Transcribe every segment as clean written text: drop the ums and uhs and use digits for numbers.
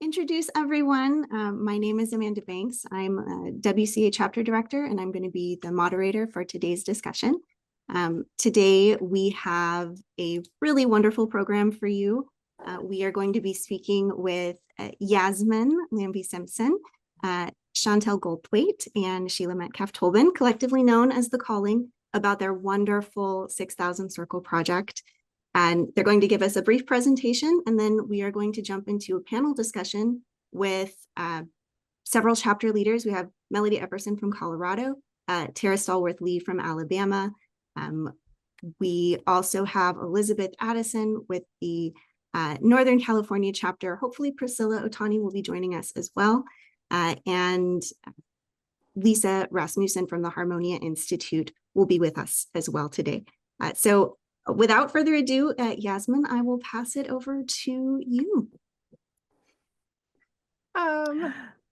introduce everyone. My name is Amanda Banks. I'm a WCA chapter director, and I'm going to be the moderator for today's discussion. Today, we have a really wonderful program for you. We are going to be speaking with Yasmin Lambie-Simpson, Chantel Goldthwait, and Sheila Metcalf-Tolbin, collectively known as The Calling, about their wonderful 6,000 Circle project. And they're going to give us a brief presentation, and then we are going to jump into a panel discussion with several chapter leaders. We have Melody Epperson from Colorado, Tara Stallworth-Lee from Alabama. We also have Elizabeth Addison with the Northern California chapter. Hopefully Priscilla Otani will be joining us as well. And Lisa Rasmussen from the Harmonia Institute will be with us as well today. So without further ado, Yasmin, I will pass it over to you.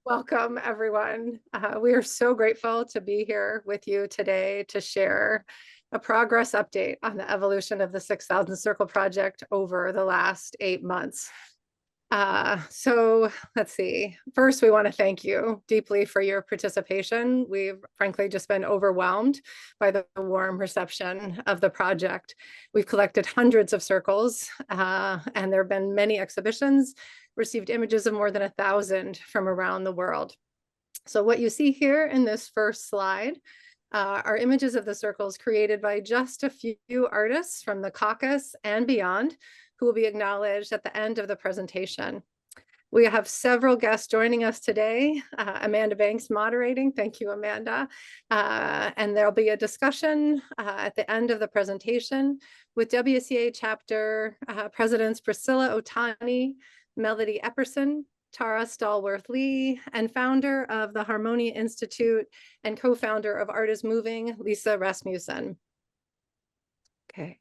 Welcome, everyone. We are so grateful to be here with you today to share a progress update on the evolution of the 6,000 Circle project over the last 8 months. So let's see. First, we want to thank you deeply for your participation. We've frankly just been overwhelmed by the warm reception of the project. We've collected hundreds of circles, and there have been many exhibitions, received images of more than 1,000 from around the world. So what you see here in this first slide are images of the circles created by just a few artists from the caucus and beyond, who will be acknowledged at the end of the presentation. We have several guests joining us today. Amanda Banks moderating. Thank you, Amanda. And there'll be a discussion at the end of the presentation with WCA chapter presidents Priscilla Otani, Melody Epperson, Tara Stallworth-Lee, and founder of the Harmonia Institute and co-founder of Art is Moving, Lisa Rasmussen. Okay.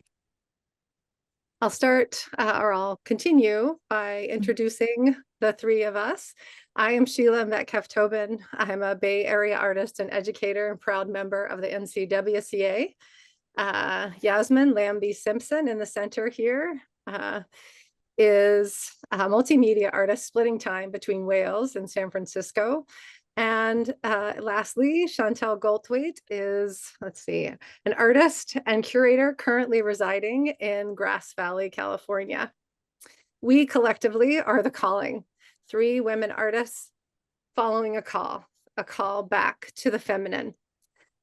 I'll start, or I'll continue by introducing the three of us. I am Sheila Metcalf-Tolbin. I'm a Bay Area artist and educator and proud member of the NCWCA. Yasmin Lambie-Simpson in the center here is a multimedia artist splitting time between Wales and San Francisco. And lastly, Chantel Goldthwait is, an artist and curator currently residing in Grass Valley, California. We collectively are The Calling, 3 women artists following a call back to the feminine,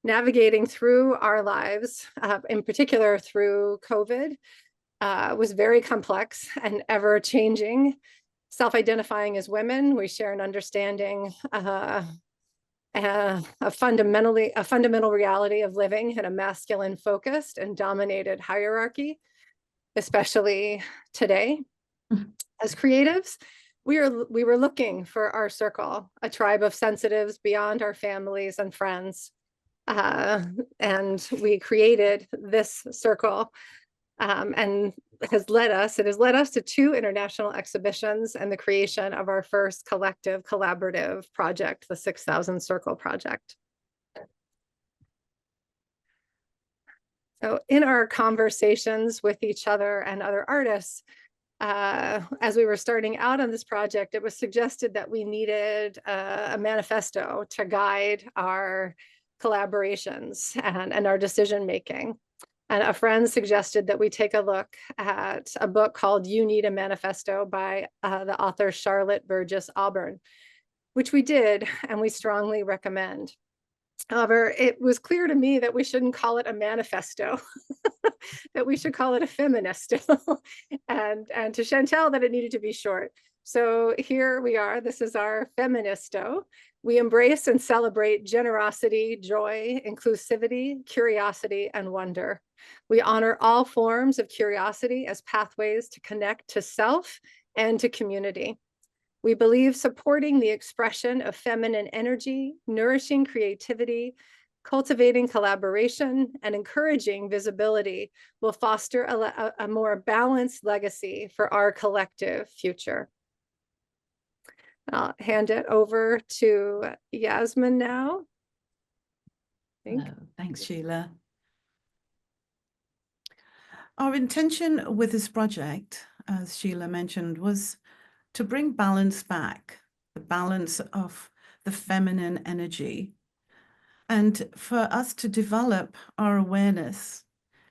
navigating through our lives, in particular through COVID, was very complex and ever changing. Self-identifying as women, we share an understanding a fundamental reality of living in a masculine focused and dominated hierarchy, especially today. As creatives, we were looking for our circle, a tribe of sensitives beyond our families and friends. And we created this circle, and it has led us to 2 international exhibitions and the creation of our first collective collaborative project, the 6,000 Circle project. So in our conversations with each other and other artists, as we were starting out on this project, it was suggested that we needed a manifesto to guide our collaborations and our decision-making. And a friend suggested that we take a look at a book called You Need a Manifesto by the author Charlotte Burgess Auburn, which we did, and we strongly recommend. However, it was clear to me that we shouldn't call it a manifesto, that we should call it a feministo, and to Chantel that it needed to be short. So here we are. This is our feministo. We embrace and celebrate generosity, joy, inclusivity, curiosity, and wonder. We honor all forms of curiosity as pathways to connect to self and to community. We believe supporting the expression of feminine energy, nourishing creativity, cultivating collaboration, and encouraging visibility will foster a more balanced legacy for our collective future. I'll hand it over to Yasmin now. Thanks, Sheila. Our intention with this project, as Sheila mentioned, was to bring balance back, the balance of the feminine energy, and for us to develop our awareness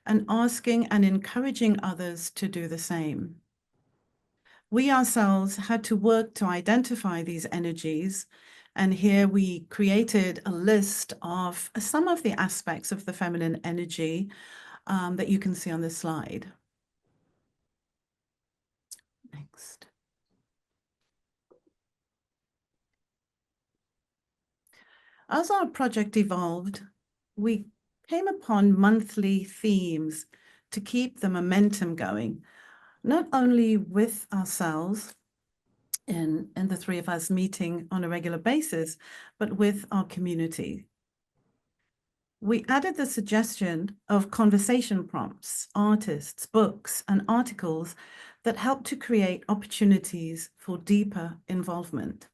and asking and encouraging others to do the same. We ourselves had to work to identify these energies, and here we created a list of some of the aspects of the feminine energy that you can see on this slide. Next. As our project evolved, we came upon monthly themes to keep the momentum going, not only with ourselves and the three of us meeting on a regular basis, but with our community. We added the suggestion of conversation prompts, artists, books, and articles that help to create opportunities for deeper involvement.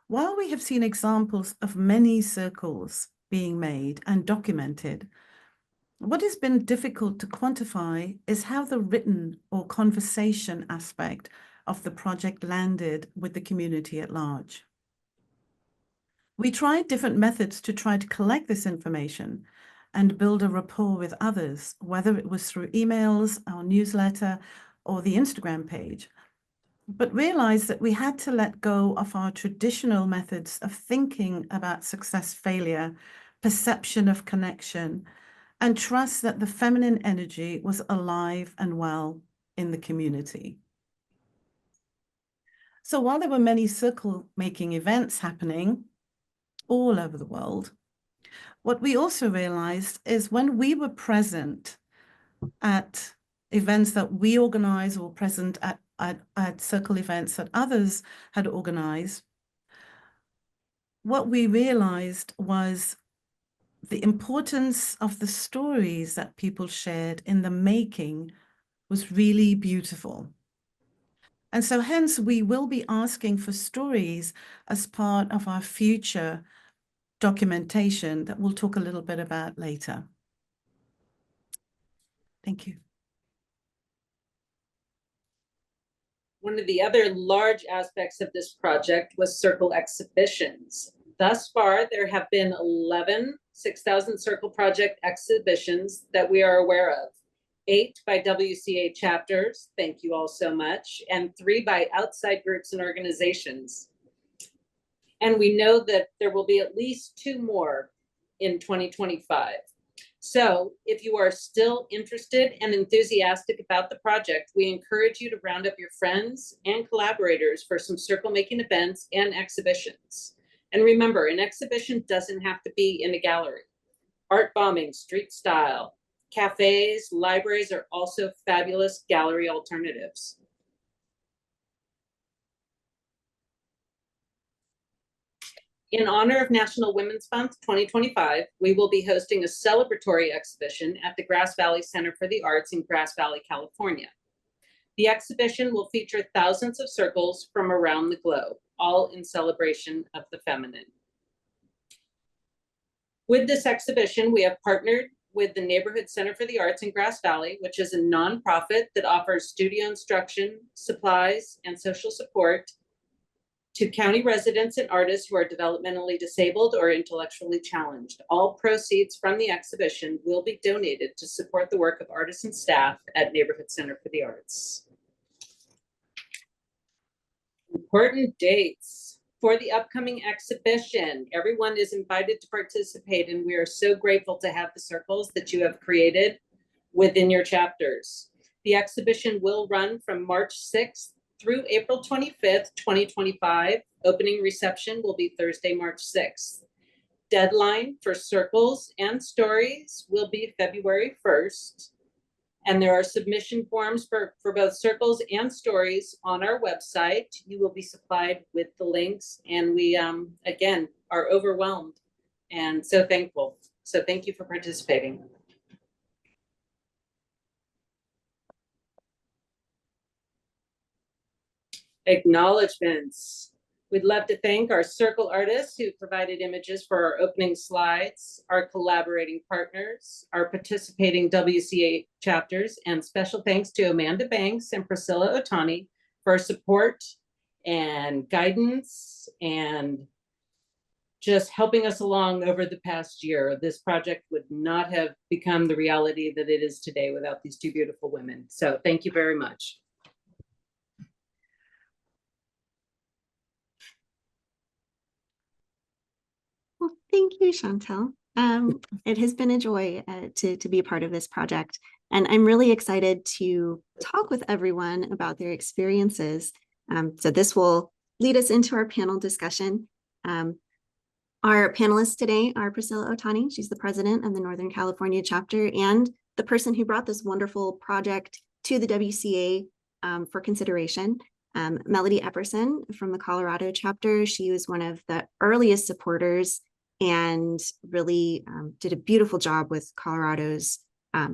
While we have seen examples of many circles being made and documented, what has been difficult to quantify is how the written or conversation aspect of the project landed with the community at large. We tried different methods to try to collect this information and build a rapport with others, whether it was through emails, our newsletter, or the Instagram page, but realized that we had to let go of our traditional methods of thinking about success, failure, perception of connection, and trust that the feminine energy was alive and well in the community. So while there were many circle-making events happening all over the world, what we also realized is when we were present at events that we organize or present at circle events that others had organized, what we realized was the importance of the stories that people shared in the making was really beautiful. And so hence we will be asking for stories as part of our future documentation that we'll talk a little bit about later. Thank you. One of the other large aspects of this project was circle exhibitions. Thus far, there have been 11 6,000 Circle Project exhibitions that we are aware of. 8 by WCA chapters, thank you all so much, and 3 by outside groups and organizations. And we know that there will be at least 2 more in 2025. So if you are still interested and enthusiastic about the project, we encourage you to round up your friends and collaborators for some circle making events and exhibitions. And remember, an exhibition doesn't have to be in a gallery. Art bombing, street style, cafes, libraries are also fabulous gallery alternatives. In honor of National Women's Month 2025, we will be hosting a celebratory exhibition at the Grass Valley Center for the Arts in Grass Valley, California. The exhibition will feature thousands of circles from around the globe, all in celebration of the feminine. With this exhibition, we have partnered with the Neighborhood Center for the Arts in Grass Valley, which is a nonprofit that offers studio instruction, supplies, and social support to county residents and artists who are developmentally disabled or intellectually challenged. All proceeds from the exhibition will be donated to support the work of artists and staff at Neighborhood Center for the Arts. Important dates for the upcoming exhibition. Everyone is invited to participate, and we are so grateful to have the circles that you have created within your chapters. The exhibition will run from March 6th through April 25th, 2025. Opening reception will be Thursday, March 6th. Deadline for circles and stories will be February 1st. And there are submission forms for both circles and stories on our website. You will be supplied with the links, and we, again, are overwhelmed and so thankful. So thank you for participating. Acknowledgements. We'd love to thank our circle artists who provided images for our opening slides, our collaborating partners, our participating WCA chapters, and special thanks to Amanda Banks and Priscilla Otani for support and guidance and just helping us along over the past year. This project would not have become the reality that it is today without these two beautiful women. So thank you very much. Well, thank you, Chantel. It has been a joy to be a part of this project, and I'm really excited to talk with everyone about their experiences. So this will lead us into our panel discussion. Our panelists today are Priscilla Otani. She's the president of the Northern California chapter and the person who brought this wonderful project to the WCA for consideration. Melody Epperson from the Colorado chapter. She was one of the earliest supporters and really did a beautiful job with Colorado's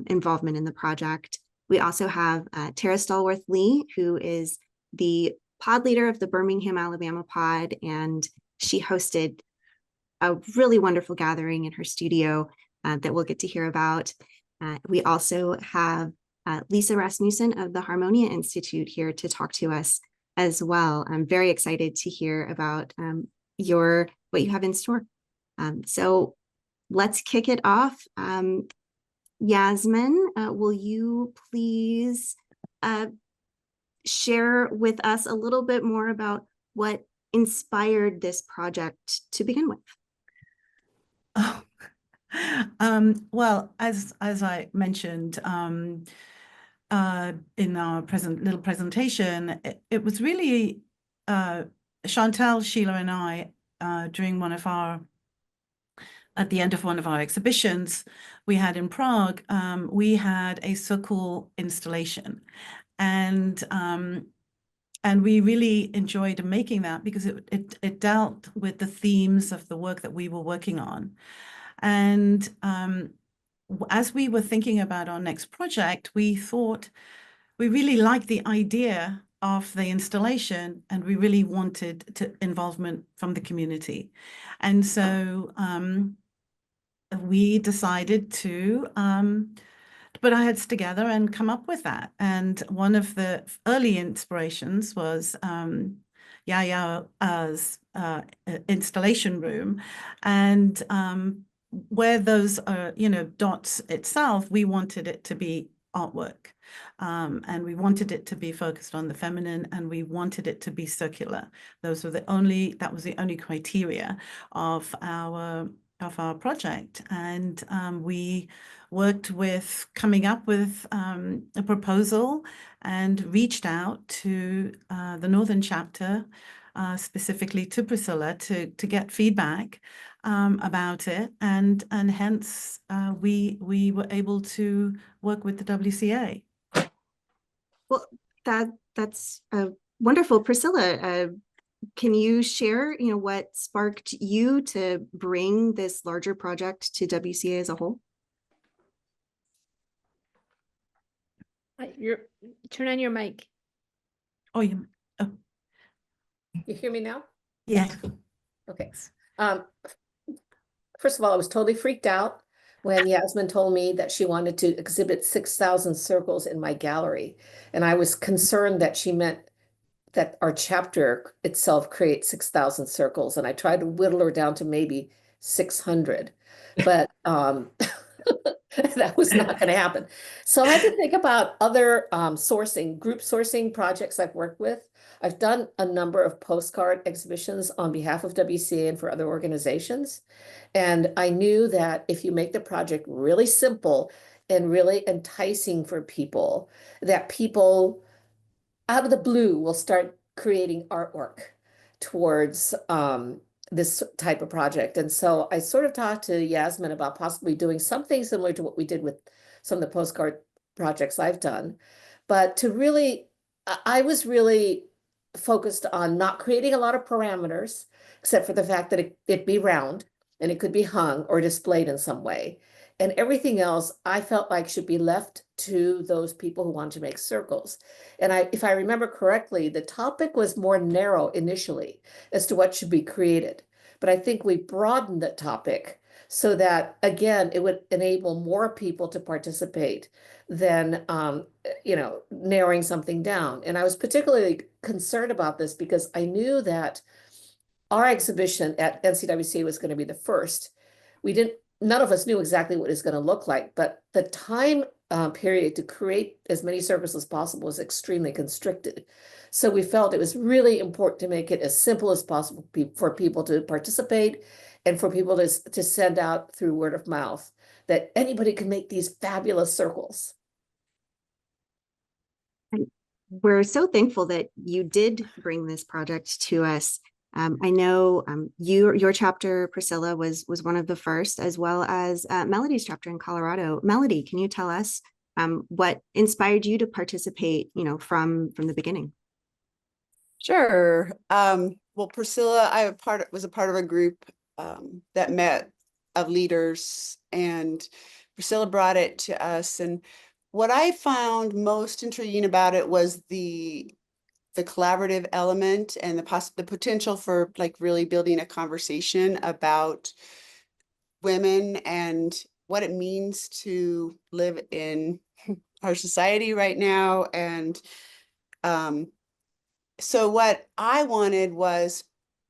involvement in the project. We also have Tara Stallworth Lee, who is the pod leader of the Birmingham, Alabama pod, and she hosted a really wonderful gathering in her studio that we'll get to hear about. We also have Lisa Rasmussen of the Harmonia Institute here to talk to us as well. I'm very excited to hear about what you have in store. So let's kick it off. Yasmin, will you please share with us a little bit more about what inspired this project to begin with? Oh, well, as I mentioned in our little presentation, it was really Chantel, Sheila, and I during at the end of one of our exhibitions we had in Prague. We had a circle installation, and we really enjoyed making that because it dealt with the themes of the work that we were working on. And as we were thinking about our next project, we thought we really liked the idea of the installation, and we really wanted involvement from the community. And so we decided to put our heads together and come up with that. And one of the early inspirations was Yaya's installation room, and where those are, dots itself, we wanted it to be artwork, and we wanted it to be focused on the feminine, and we wanted it to be circular. That was the only criteria of our project. And we worked with coming up with a proposal and reached out to the Northern chapter, specifically to Priscilla, to get feedback about it, and hence we were able to work with the WCA. Well, that's wonderful. Priscilla, can you share, what sparked you to bring this larger project to WCA as a whole? Turn on your mic. Oh, You hear me now? yeah. Okay. First of all, I was totally freaked out when Yasmin told me that she wanted to exhibit 6,000 circles in my gallery. And I was concerned that she meant that our chapter itself creates 6,000 circles. And I tried to whittle her down to maybe 600, but that was not going to happen. So I had to think about other group sourcing projects I've worked with. I've done a number of postcard exhibitions on behalf of WCA and for other organizations. And I knew that if you make the project really simple and really enticing for people, that people out of the blue will start creating artwork towards this type of project. And so I sort of talked to Yasmin about possibly doing something similar to what we did with some of the postcard projects I've done. But I was really focused on not creating a lot of parameters, except for the fact that it be round and it could be hung or displayed in some way. And everything else I felt like should be left to those people who want to make circles. And if I remember correctly, the topic was more narrow initially as to what should be created. But I think we broadened the topic so that, again, it would enable more people to participate than, narrowing something down. And I was particularly concerned about this because I knew that our exhibition at NCWC was going to be the first. None of us knew exactly what it was going to look like, but the time period to create as many circles as possible was extremely constricted. So we felt it was really important to make it as simple as possible for people to participate and for people to send out through word of mouth that anybody can make these fabulous circles. We're so thankful that you did bring this project to us. I know your chapter, Priscilla, was one of the first, as well as Melody's chapter in Colorado. Melody, can you tell us what inspired you to participate, from the beginning? Sure. Well, Priscilla, was a part of a group that met of leaders, and Priscilla brought it to us. And what I found most intriguing about it was the collaborative element and the potential for like really building a conversation about women and what it means to live in our society right now. And so what I wanted was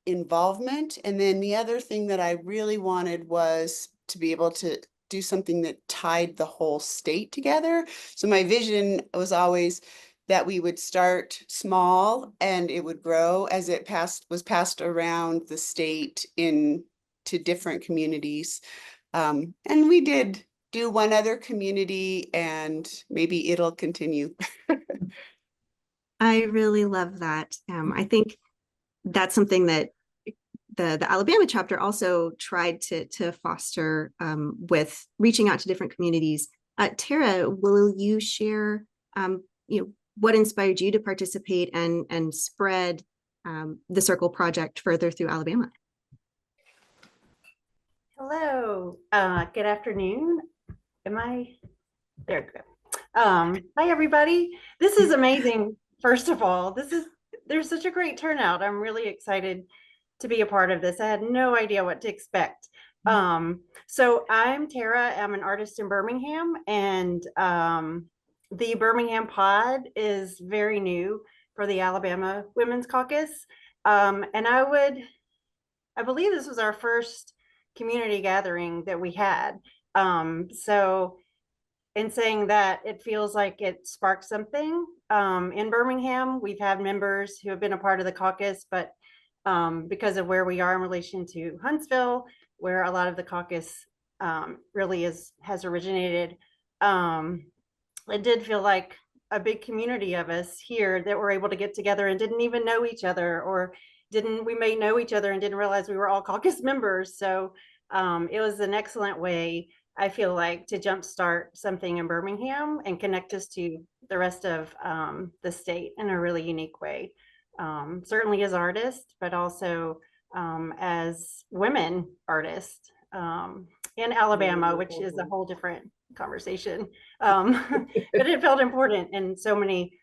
involvement. And then the other thing that I really wanted was to be able to do something that tied the whole state together. So my vision was always that we would start small and it would grow as it was passed around the state to different communities. And we did do one other community, and maybe it'll continue. I really love that. I think that's something that the Alabama chapter also tried to foster with reaching out to different communities. Tara, will you share what inspired you to participate and spread the Circle Project further through Alabama? Hello, good afternoon. There we go. Hi, everybody. This is amazing. First of all, there's such a great turnout. I'm really excited to be a part of this. I had no idea what to expect. So I'm Tara. I'm an artist in Birmingham, and the Birmingham pod is very new for the Alabama Women's Caucus. And I believe this was our first community gathering that we had. So in saying that, it feels like it sparked something. In Birmingham, we've had members who have been a part of the caucus, but because of where we are in relation to Huntsville, where a lot of the caucus really has originated, it did feel like a big community of us here that were able to get together and didn't even know each other, or we may know each other and didn't realize we were all caucus members. So it was an excellent way, I feel like, to jumpstart something in Birmingham and connect us to the rest of the state in a really unique way. Certainly as artists, but also as women artists in Alabama, which is a whole different conversation. But it felt important in so many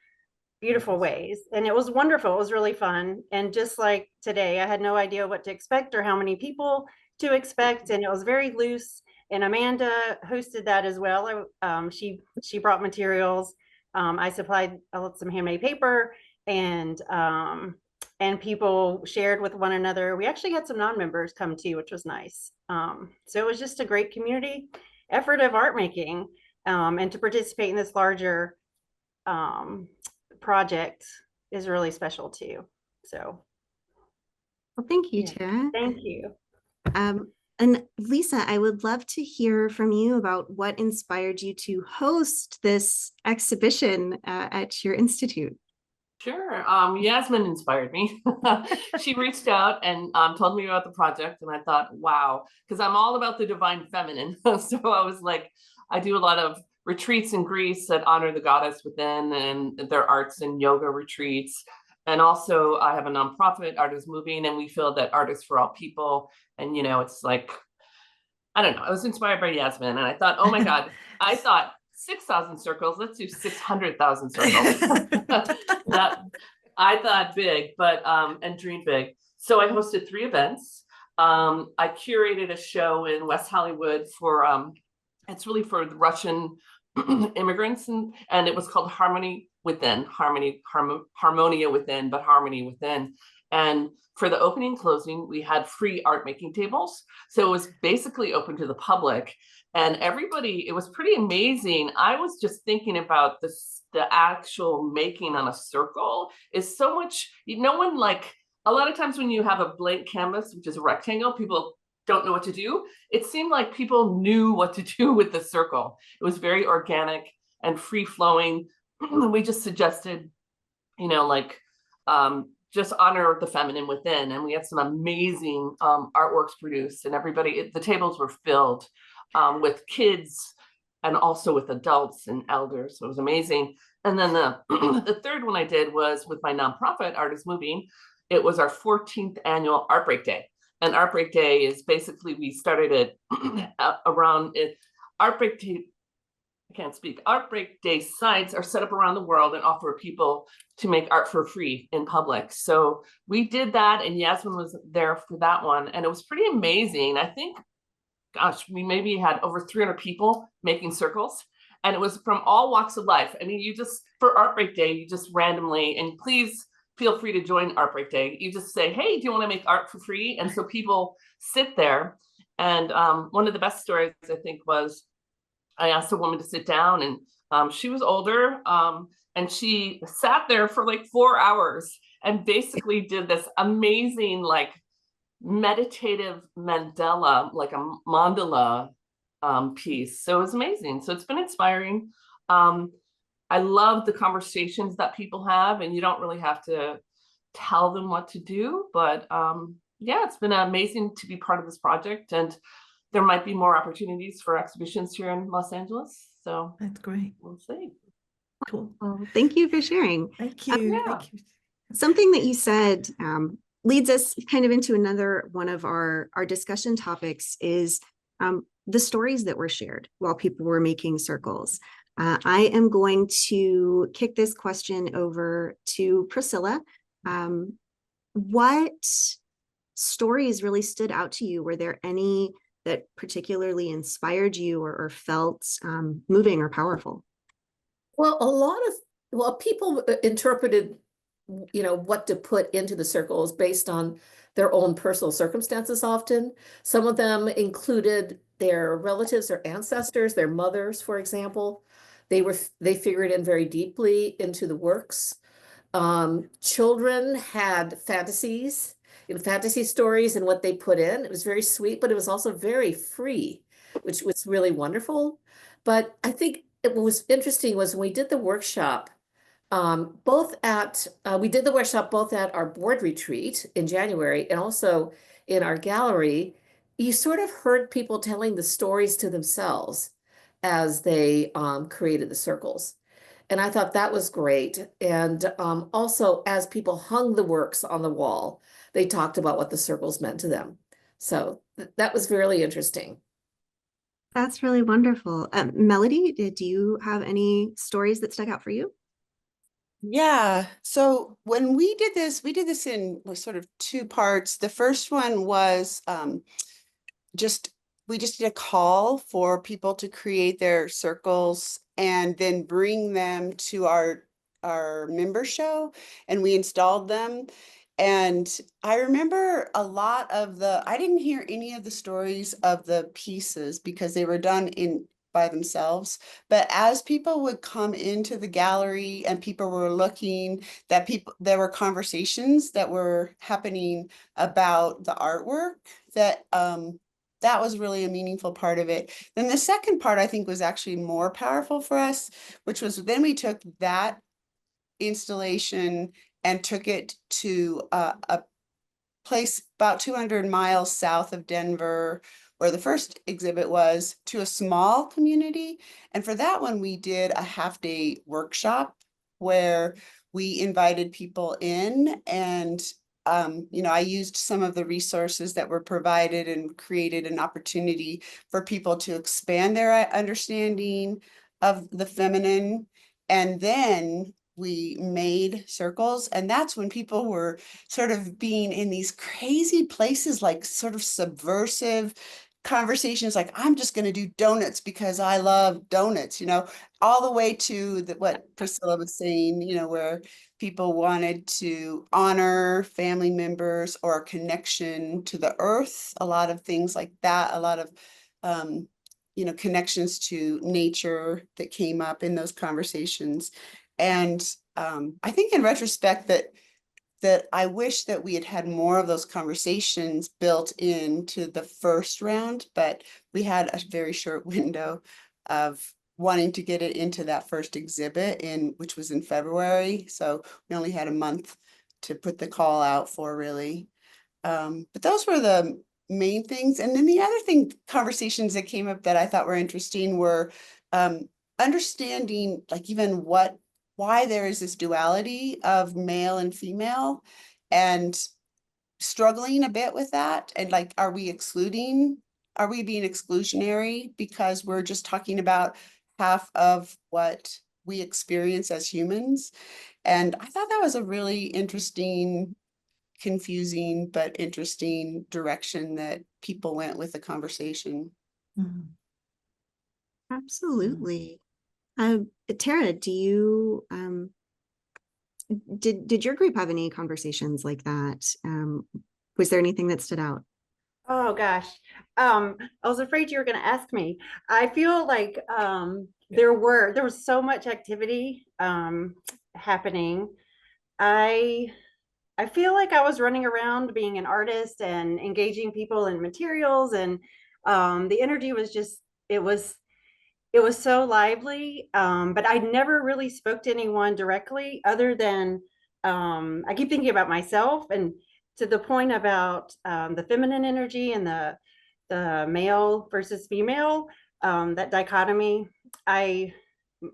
beautiful ways. And it was wonderful. It was really fun. And just like today, I had no idea what to expect or how many people to expect. And it was very loose. And Amanda hosted that as well. She brought materials. I supplied some handmade paper, and people shared with one another. We actually had some non-members come too, which was nice. So it was just a great community effort of art making, and to participate in this larger project is really special too. So, well, thank you, yeah. Tara. Thank you. And Lisa, I would love to hear from you about what inspired you to host this exhibition at your institute. Sure. Yasmin inspired me. She reached out and told me about the project, and I thought, wow, because I'm all about the divine feminine. So I was like, I do a lot of retreats in Greece that honor the goddess within, and their arts and yoga retreats. And also I have a nonprofit, Art is Moving, and we feel that art is for all people. And, it's like, I don't know, I was inspired by Yasmin, and I thought, oh my God, I thought 6,000 circles, let's do 600,000 circles. I thought big, but, and dreamed big. So I hosted 3 events. I curated a show in West Hollywood for it's really for the Russian immigrants, and it was called Harmony Within, Harmonia Within, but Harmony Within. And for the opening and closing, we had free art making tables. So it was basically open to the public, and everybody, it was pretty amazing. I was just thinking about this, the actual making on a circle is so much, no one, like a lot of times when you have a blank canvas, which is a rectangle, people don't know what to do. It seemed like people knew what to do with the circle. It was very organic and free flowing. We just suggested, like just honor the feminine within. And we had some amazing artworks produced, and everybody, the tables were filled with kids and also with adults and elders. So it was amazing. And then the third one I did was with my nonprofit, Art is Moving. It was our 14th annual Art Break Day. And Art Break Day is basically, we started it around it. Art Break Day, I can't speak. Art Break Day sites are set up around the world and offer people to make art for free in public. So we did that, and Yasmin was there for that one. And it was pretty amazing. I think, gosh, we maybe had over 300 people making circles. And it was from all walks of life. I mean, you just, for Art Break Day, you just randomly, and please feel free to join Art Break Day. You just say, hey, do you want to make art for free? And so people sit there. And one of the best stories, I think, was I asked a woman to sit down, and she was older, and she sat there for like 4 hours and basically did this amazing, like meditative mandala, like a mandala piece. So it was amazing. So it's been inspiring. I love the conversations that people have, and you don't really have to tell them what to do, but yeah, it's been amazing to be part of this project, and there might be more opportunities for exhibitions here in Los Angeles. So That's great. We'll see. Cool. Well, thank you for sharing. Thank you. Yeah. Thank you. Something that you said leads us kind of into another one of our discussion topics is the stories that were shared while people were making circles. I am going to kick this question over to Priscilla. What stories really stood out to you? Were there any that particularly inspired you or felt moving or powerful? Well, people interpreted, what to put into the circles based on their own personal circumstances often. Some of them included their relatives or ancestors, their mothers, for example. They figured in very deeply into the works. Children had fantasies, fantasy stories and what they put in. It was very sweet, but it was also very free, which was really wonderful. But I think what was interesting was when we did the workshop, we did the workshop both at our board retreat in January and also in our gallery. You sort of heard people telling the stories to themselves as they created the circles. And I thought that was great. And also, as people hung the works on the wall, they talked about what the circles meant to them. So that was really interesting. That's really wonderful. Melody, do you have any stories that stuck out for you? Yeah. So when we did this in sort of two parts. The first one was we just did a call for people to create their circles and then bring them to our member show, and we installed them. And I remember a lot of I didn't hear any of the stories of the pieces because they were done by themselves. But as people would come into the gallery and people were looking, there were conversations that were happening about the artwork that was really a meaningful part of it. Then the second part, I think, was actually more powerful for us, which was then we took that installation and took it to a place about 200 miles south of Denver, where the first exhibit was, to a small community. And for that one, we did a half-day workshop where we invited people in, and I used some of the resources that were provided and created an opportunity for people to expand their understanding of the feminine. And then we made circles, and that's when people were sort of being in these crazy places, like sort of subversive conversations, like I'm just going to do donuts because I love donuts, all the way to what Priscilla was saying, where people wanted to honor family members or a connection to the earth, a lot of things like that, a lot of connections to nature that came up in those conversations. And I think in retrospect that I wish that we had had more of those conversations built into the first round, but we had a very short window of wanting to get it into that first exhibit which was in February. So we only had a month to put the call out for, really. But those were the main things. And then the other conversations that came up that I thought were interesting were understanding, like, even why there is this duality of male and female, and struggling a bit with that. And like, are we being exclusionary because we're just talking about half of what we experience as humans? And I thought that was a really interesting, confusing, but interesting direction that people went with the conversation. Absolutely. Tara, do you did your group have any conversations like that? Was there anything that stood out? Oh gosh. I was afraid you were going to ask me. I feel like there was so much activity happening. I feel like I was running around being an artist and engaging people in materials, and the energy was just, it was so lively. But I never really spoke to anyone directly, other than I keep thinking about myself, and to the point about the feminine energy and the male versus female, that dichotomy.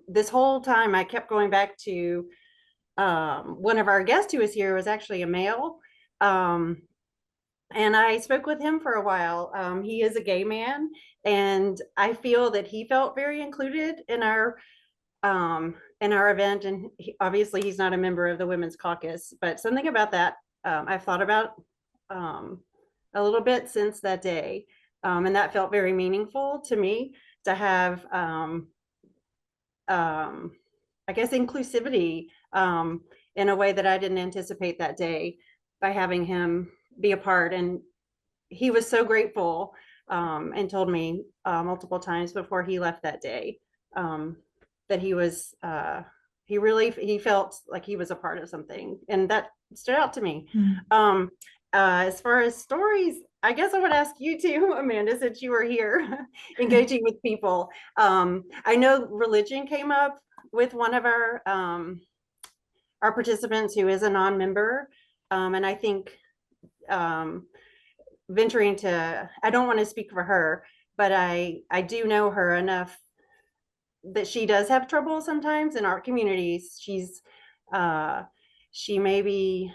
This whole time I kept going back to one of our guests who was here was actually a male. And I spoke with him for a while. He is a gay man, and I feel that he felt very included in our event. And obviously he's not a member of the Women's Caucus, but something about that I've thought about a little bit since that day. And that felt very meaningful to me, to have I guess inclusivity in a way that I didn't anticipate that day, by having him be a part. And he was so grateful, and told me multiple times before he left that day that he felt like he was a part of something, and that stood out to me. As far as stories, I guess I would ask you too, Amanda, since you were here engaging with people. I know religion came up with one of our participants who is a non-member, and I think venturing to, I don't want to speak for her, but I do know her enough that she does have trouble sometimes in our communities. She may be,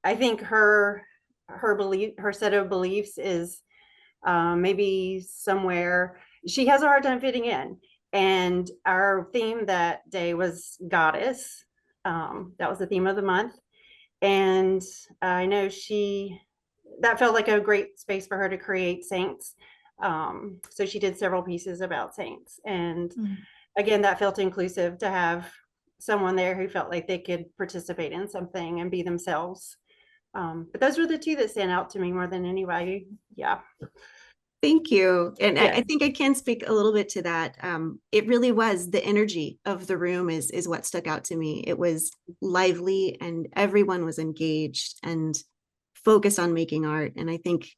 I think her set of beliefs is maybe somewhere she has a hard time fitting in. And our theme that day was goddess. That was the theme of the month. And I know that felt like a great space for her to create saints. So she did several pieces about saints. And again, that felt inclusive, to have someone there who felt like they could participate in something and be themselves. But those were the two that stand out to me more than anybody. Yeah. Thank you. And Yeah. I think I can speak a little bit to that. It really was the energy of the room is what stuck out to me. It was lively, and everyone was engaged and focused on making art. And I think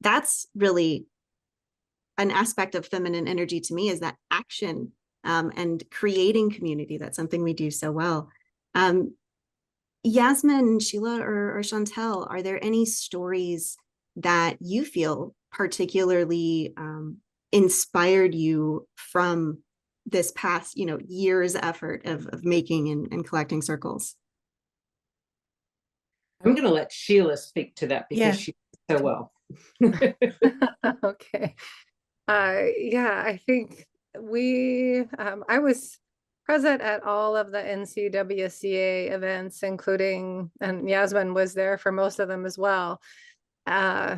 that's really an aspect of feminine energy to me, is that action and creating community. That's something we do so well. Yasmin, Sheila, or Chantel, are there any stories that you feel particularly inspired you from this past, year's effort of making and collecting circles? I'm going to let Sheila speak to that because she does so well. Okay. Yeah, I think I was present at all of the NCWCA events, including, and Yasmin was there for most of them as well.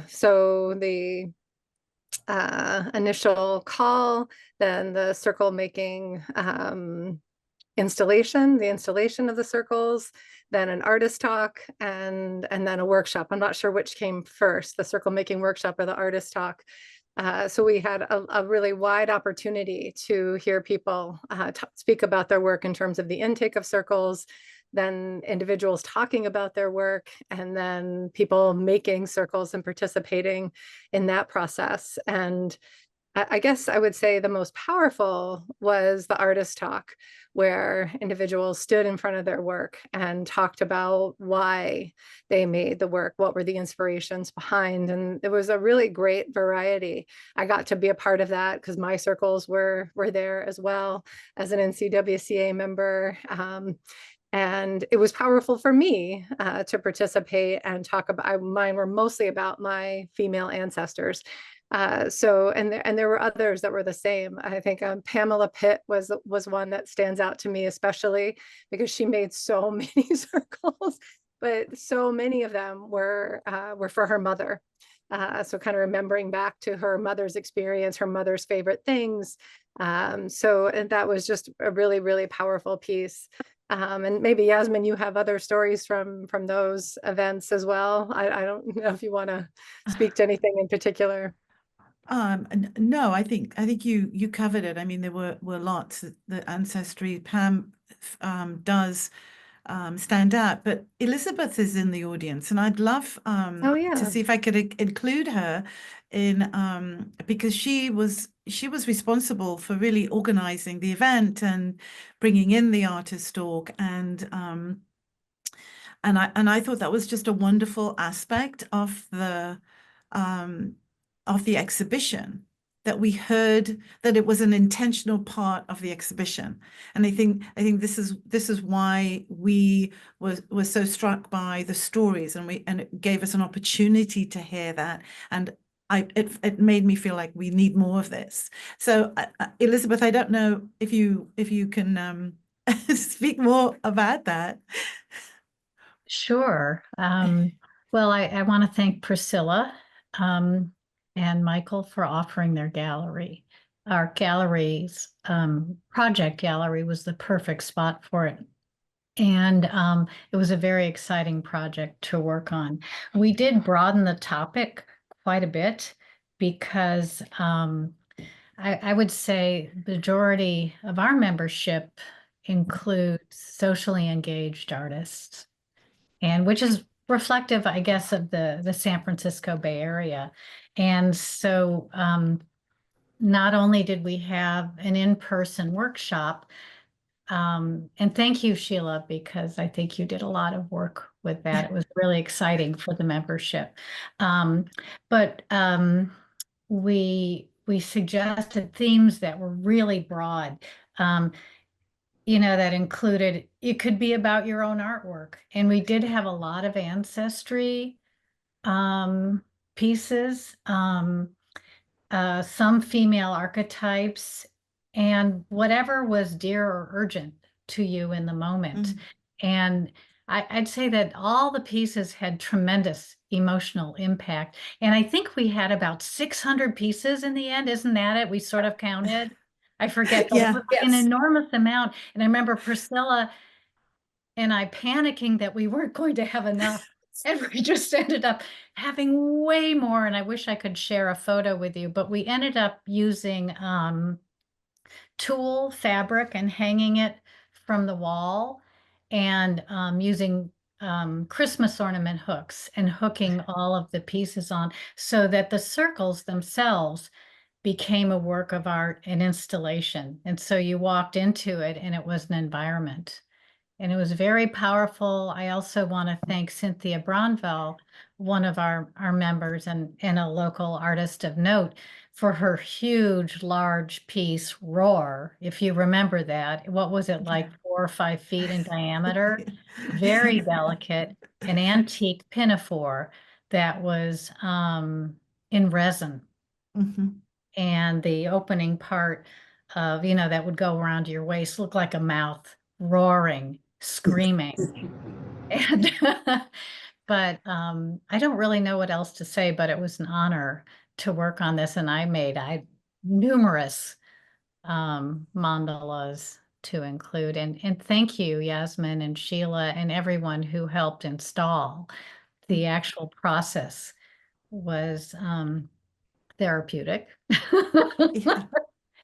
So the initial call, then the circle making installation, the installation of the circles, then an artist talk, and then a workshop. I'm not sure which came first, the circle making workshop or the artist talk. So we had a really wide opportunity to hear people speak about their work in terms of the intake of circles, then individuals talking about their work, and then people making circles and participating in that process. And I guess I would say the most powerful was the artist talk, where individuals stood in front of their work and talked about why they made the work, what were the inspirations behind. And it was a really great variety. I got to be a part of that because my circles were there as well as an NCWCA member. And it was powerful for me to participate and talk about, mine were mostly about my female ancestors. And there were others that were the same. I think Pamela Pitt was one that stands out to me, especially because she made so many circles, but so many of them were for her mother. So kind of remembering back to her mother's experience, her mother's favorite things. And that was just a really, really powerful piece. And maybe Yasmin, you have other stories from those events as well. I don't know if you want to speak to anything in particular. No, I think you covered it. I mean, there were lots. The ancestry, Pam does stand out, but Elizabeth is in the audience, and I'd love to see if I could include her in because she was responsible for really organizing the event and bringing in the artist talk, and I thought that was just a wonderful aspect of the exhibition, that we heard that it was an intentional part of the exhibition. And I think this is why we were so struck by the stories, and it gave us an opportunity to hear that. And it made me feel like we need more of this. So Elizabeth, I don't know if you can speak more about that. Sure. Well, I want to thank Priscilla and Michael for offering their gallery. Our gallery's project gallery was the perfect spot for it. And it was a very exciting project to work on. We did broaden the topic quite a bit because I would say the majority of our membership includes socially engaged artists, and which is reflective, I guess, of the San Francisco Bay Area. And so not only did we have an in-person workshop, and thank you, Sheila, because I think you did a lot of work with that. It was really exciting for the membership. But we suggested themes that were really broad. That included, it could be about your own artwork. And we did have a lot of ancestry pieces, some female archetypes, and whatever was dear or urgent to you in the moment. And I'd say that all the pieces had tremendous emotional impact. And I think we had about 600 pieces in the end. Isn't that it? We sort of counted. I forget, but it was an enormous amount. And I remember Priscilla and I panicking that we weren't going to have enough. And we just ended up having way more. And I wish I could share a photo with you, but we ended up using tulle fabric and hanging it from the wall, and using Christmas ornament hooks and hooking all of the pieces on, so that the circles themselves became a work of art and installation. And so you walked into it and it was an environment. And it was very powerful. I also want to thank Cynthia Bronville, one of our members and a local artist of note, for her huge, large piece, Roar. If you remember that, what was it, like 4 or 5 feet in diameter? Very delicate, an antique pinafore that was in resin. And the opening part of, that would go around your waist, look like a mouth, roaring, screaming. And but I don't really know what else to say, but it was an honor to work on this, and I made numerous mandalas to include. And thank you, Yasmin and Sheila and everyone who helped install. The actual process was therapeutic Yeah.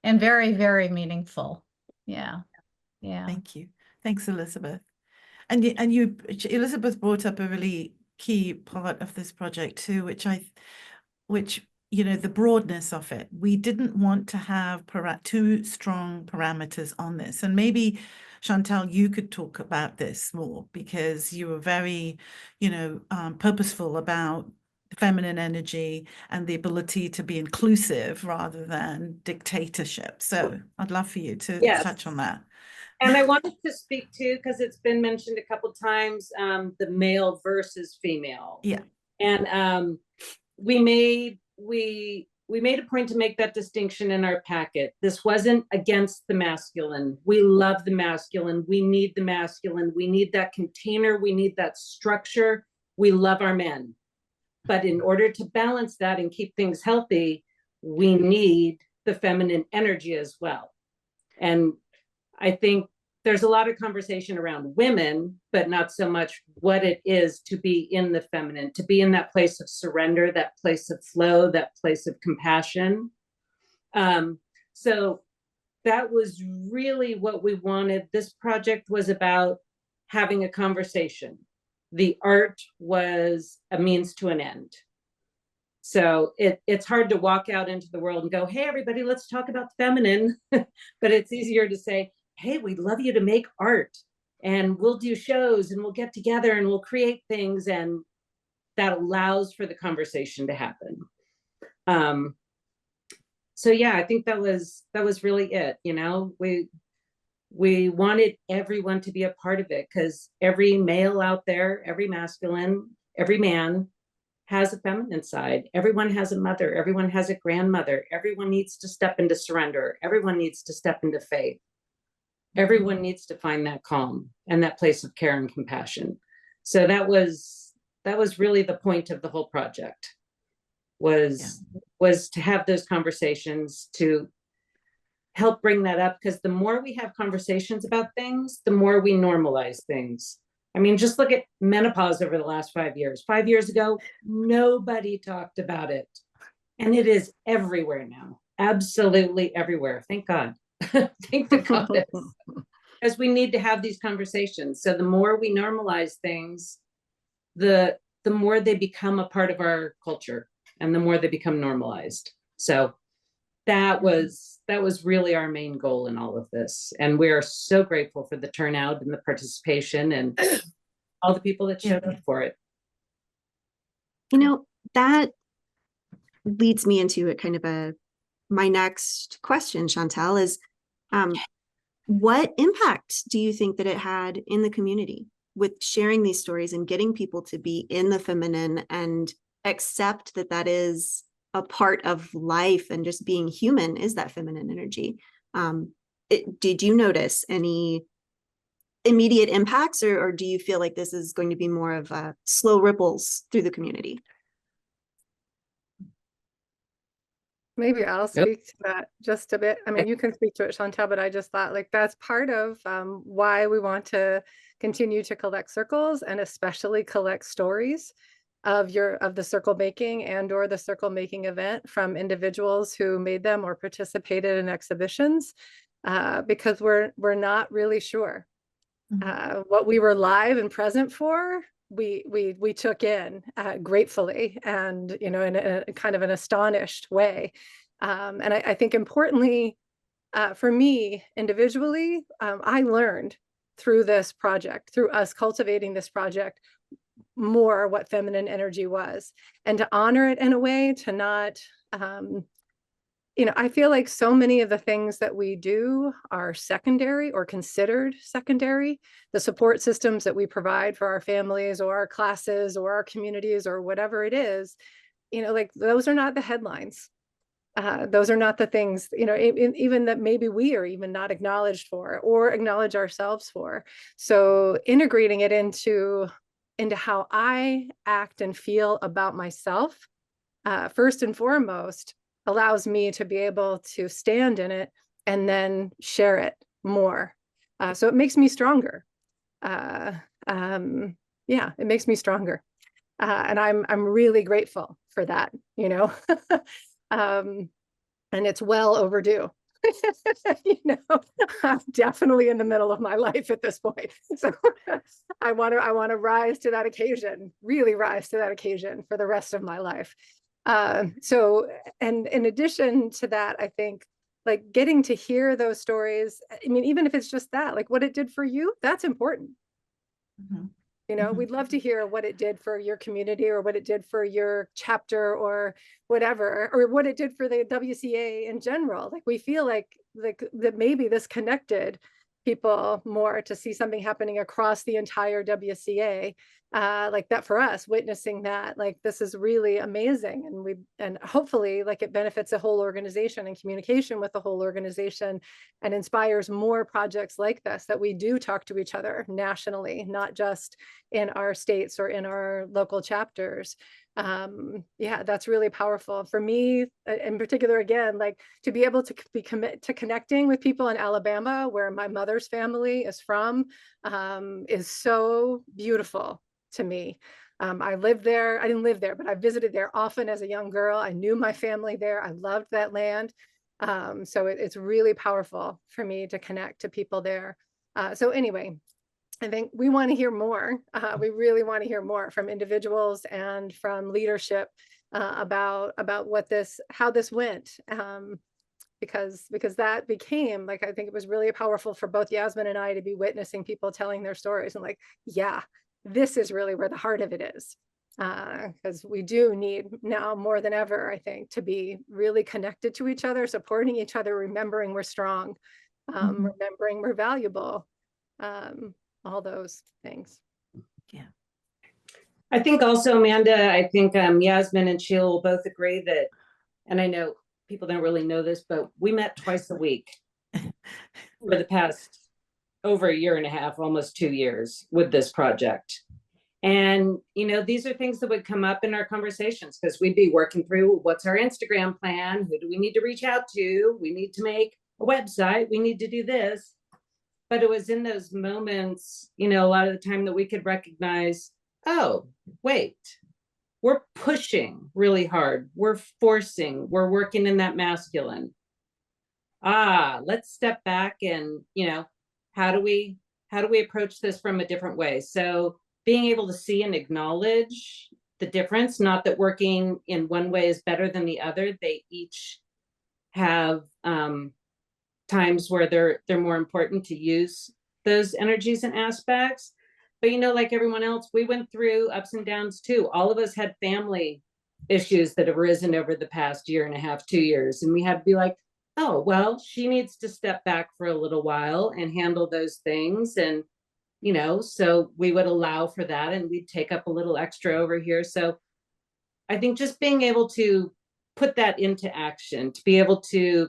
and very, very meaningful. Yeah. Thank you. Thanks, Elizabeth. And you, Elizabeth brought up a really key part of this project too, which the broadness of it. We didn't want to have too strong parameters on this. And maybe, Chantal, you could talk about this more, because you were very, purposeful about feminine energy and the ability to be inclusive rather than dictatorship. So I'd love for you to Yes. touch on that. And I wanted to speak to, because it's been mentioned a couple times, the male versus female. Yeah. And we made a point to make that distinction in our packet. This wasn't against the masculine. We love the masculine. We need the masculine. We need that container. We need that structure. We love our men. But in order to balance that and keep things healthy, we need the feminine energy as well. And I think there's a lot of conversation around women, but not so much what it is to be in the feminine, to be in that place of surrender, that place of flow, that place of compassion. So that was really what we wanted. This project was about having a conversation. The art was a means to an end. So it's hard to walk out into the world and go, hey, everybody, let's talk about the feminine. But it's easier to say, hey, we'd love you to make art, and we'll do shows, and we'll get together and we'll create things. And that allows for the conversation to happen. So yeah, I think that was really it. We wanted everyone to be a part of it, because every male out there, every masculine, every man has a feminine side. Everyone has a mother. Everyone has a grandmother. Everyone needs to step into surrender. Everyone needs to step into faith. Everyone needs to find that calm and that place of care and compassion. So that was really the point of the whole project, was to have those conversations, to help bring that up, because the more we have conversations about things, the more we normalize things. I mean, just look at menopause over the last 5 years. 5 years ago, nobody talked about it. And it is everywhere now. Absolutely everywhere. Thank God. Thank the goddess. Because we need to have these conversations. So the more we normalize things, the more they become a part of our culture, and the more they become normalized. So that was really our main goal in all of this. And we are so grateful for the turnout and the participation and all the people that showed up for it. That leads me into a kind of my next question, Chantal, is what impact do you think that it had in the community with sharing these stories and getting people to be in the feminine and accept that is a part of life, and just being human is that feminine energy? Did you notice any immediate impacts, or do you feel like this is going to be more of slow ripples through the community? Maybe I'll speak to that just a bit. I mean, you can speak to it, Chantal, but I just thought that's part of why we want to continue to collect circles, and especially collect stories of the circle making or the circle making event from individuals who made them or participated in exhibitions, because we're not really sure. What we were live and present for, we took in gratefully, and in a kind of an astonished way. And I think importantly, for me individually, I learned through this project, through us cultivating this project, more what feminine energy was, and to honor it in a way, to not I feel like so many of the things that we do are secondary or considered secondary. The support systems that we provide for our families or our classes or our communities or whatever it is, those are not the headlines. Those are not the things, you know, even that maybe we are even not acknowledged for or acknowledge ourselves for. So integrating it into how I act and feel about myself, first and foremost, allows me to be able to stand in it and then share it more. So it makes me stronger. Yeah, it makes me stronger. And I'm really grateful for that, you know. And it's well overdue. You know, I'm definitely in the middle of my life at this point. So I want to rise to that occasion, really rise to that occasion for the rest of my life. So, and in addition to that, I think like getting to hear those stories, I mean, even if it's just that, like what it did for you, that's important. Mhm. You know, Mhm. we'd love to hear what it did for your community or what it did for your chapter or whatever, or what it did for the WCA in general. Like we feel like that maybe this connected people more to see something happening across the entire WCA. Like that for us, witnessing that, like this is really amazing. And hopefully like it benefits a whole organization and communication with the whole organization and inspires more projects like this, that we do talk to each other nationally, not just in our states or in our local chapters. Yeah, that's really powerful for me in particular. Again, like to be able to be commit to connecting with people in Alabama, where my mother's family is from, is so beautiful to me. I lived there. I didn't live there, but I visited there often as a young girl. I knew my family there. I loved that land. So it's really powerful for me to connect to people there. So anyway, I think we want to hear more. We really want to hear more from individuals and from leadership about how this went. Because that became like, I think it was really powerful for both Yasmin and I to be witnessing people telling their stories and like, yeah, this is really where the heart of it is. Because we do need now more than ever, I think, to be really connected to each other, supporting each other, remembering we're strong, remembering we're valuable, all those things. Yeah. I think also, Amanda, I think Yasmin and Sheila will both agree that, and I know people don't really know this, but we met twice a week for the past over a year and a half, almost 2 years with this project. And, you know, these are things that would come up in our conversations because we'd be working through what's our Instagram plan? Who do we need to reach out to? We need to make a website. We need to do this. But it was in those moments, you know, a lot of the time that we could recognize, oh, wait, we're pushing really hard. We're forcing, we're working in that masculine. Let's step back and, you know, how do we approach this from a different way? So being able to see and acknowledge the difference, not that working in one way is better than the other. They each have times where they're more important to use those energies and aspects. But, you know, like everyone else, we went through ups and downs too. All of us had family issues that have arisen over the past year and a half, 2 years. And we had to be like, oh, well, she needs to step back for a little while and handle those things. And, you know, so we would allow for that and we'd take up a little extra over here. So I think just being able to put that into action, to be able to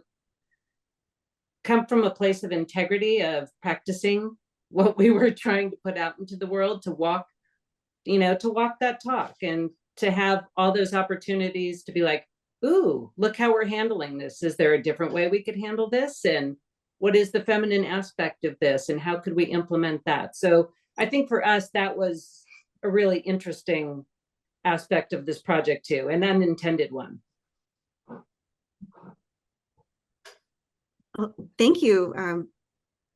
come from a place of integrity of practicing what we were trying to put out into the world, to walk, you know, to walk that talk and to have all those opportunities to be like, ooh, look how we're handling this. Is there a different way we could handle this? And what is the feminine aspect of this? And how could we implement that? So I think for us, that was a really interesting aspect of this project too, an unintended one. Well, thank you,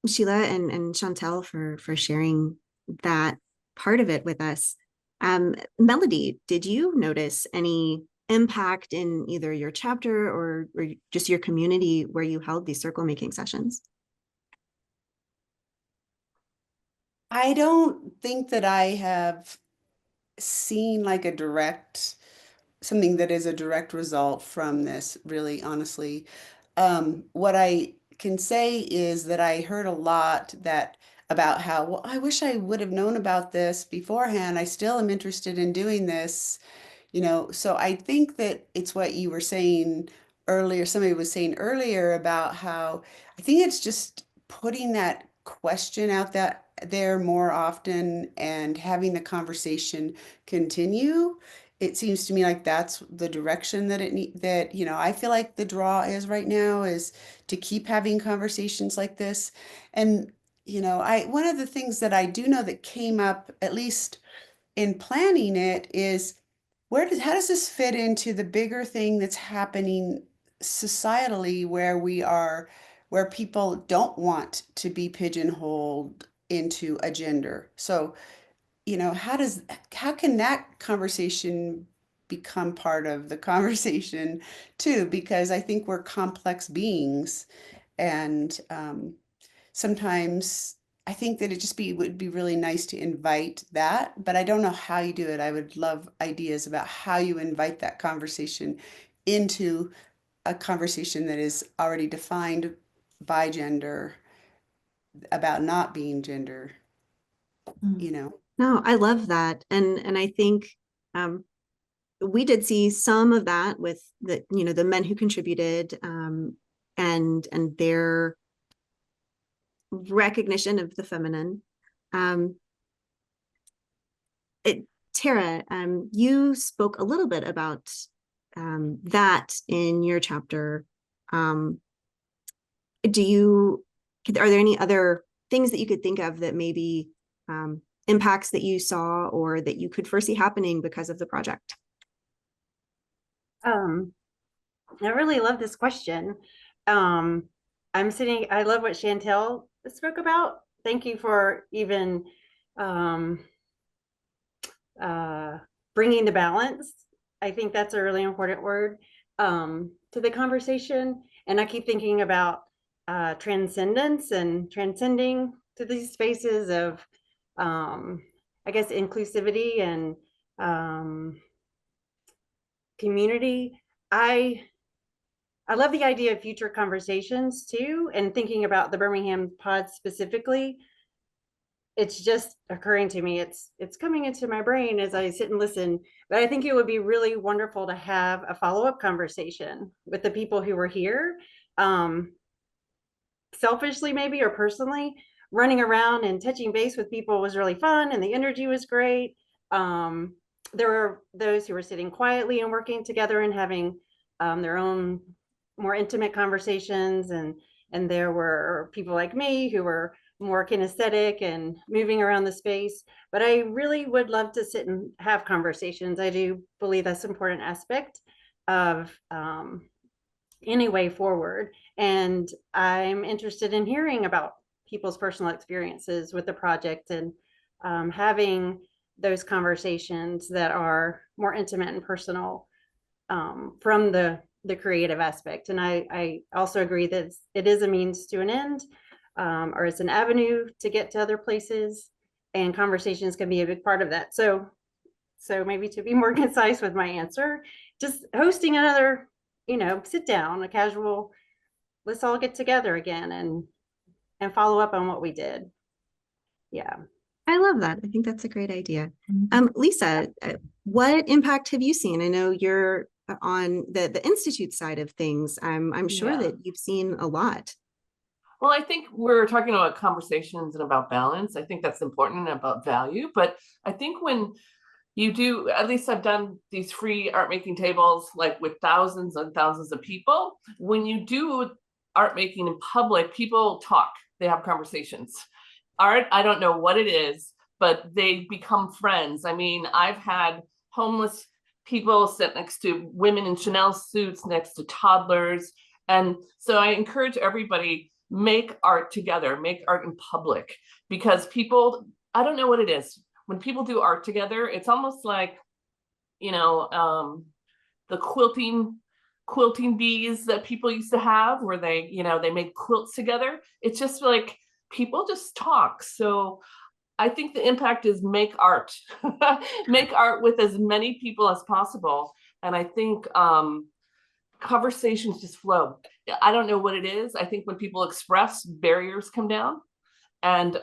Sheila and Chantel for sharing that part of it with us. Melody, did you notice any impact in either your chapter or just your community where you held these circle making sessions? I don't think that I have seen like something that is a direct result from this, really, honestly. What I can say is that I heard a lot about how, well, I wish I would have known about this beforehand. I still am interested in doing this, you know. So I think that it's what you were saying earlier, somebody was saying earlier about how I think it's just putting that question out there more often and having the conversation continue. It seems to me like that's the direction that I feel like the draw is right now, is to keep having conversations like this. And one of the things that I do know that came up, at least in planning it, is how does this fit into the bigger thing that's happening societally, where people don't want to be pigeonholed into a gender? So, how can that conversation become part of the conversation too? Because I think we're complex beings, and sometimes I think that would be really nice to invite that, but I don't know how you do it. I would love ideas about how you invite that conversation into a conversation that is already defined by gender, about not being gender, you know. No, I love that. And I think we did see some of that with the men who contributed, and their recognition of the feminine. Tara, you spoke a little bit about that in your chapter. Are there any other things that you could think of that maybe impacts that you saw or that you could foresee happening because of the project? I really love this question. I love what Chantel spoke about. Thank you for even bringing the balance. I think that's a really important word to the conversation. And I keep thinking about transcendence and transcending to these spaces of, I guess, inclusivity and community. I love the idea of future conversations too, and thinking about the Birmingham pod specifically. It's just occurring to me. It's coming into my brain as I sit and listen. But I think it would be really wonderful to have a follow-up conversation with the people who were here, selfishly maybe, or personally. Running around and touching base with people was really fun, and the energy was great. There were those who were sitting quietly and working together and having their own more intimate conversations, and there were people like me who were more kinesthetic and moving around the space. But I really would love to sit and have conversations. I do believe that's an important aspect of any way forward. And I'm interested in hearing about people's personal experiences with the project, and having those conversations that are more intimate and personal from the creative aspect. And I also agree that it is a means to an end, or it's an avenue to get to other places, and conversations can be a big part of that. So maybe to be more concise with my answer, just hosting another, sit down, a casual, let's all get together again and follow up on what we did. Yeah. I love that. I think that's a great idea. Lisa, what impact have you seen? I know you're on the Institute side of things. I'm sure that you've seen a lot. Well, I think we're talking about conversations and about balance. I think that's important, and about value. But I think when you do, at least I've done these free art making tables, like with thousands and thousands of people. When you do art making in public, people talk, they have conversations. Art, I don't know what it is, but they become friends. I mean, I've had homeless people sit next to women in Chanel suits, next to toddlers. And so I encourage everybody, make art together, make art in public, because people, I don't know what it is. When people do art together, it's almost like, the quilting bees that people used to have, where they, they made quilts together. It's just like people just talk. So I think the impact is make art, make art with as many people as possible. And I think conversations just flow. I don't know what it is. I think when people express, barriers come down, and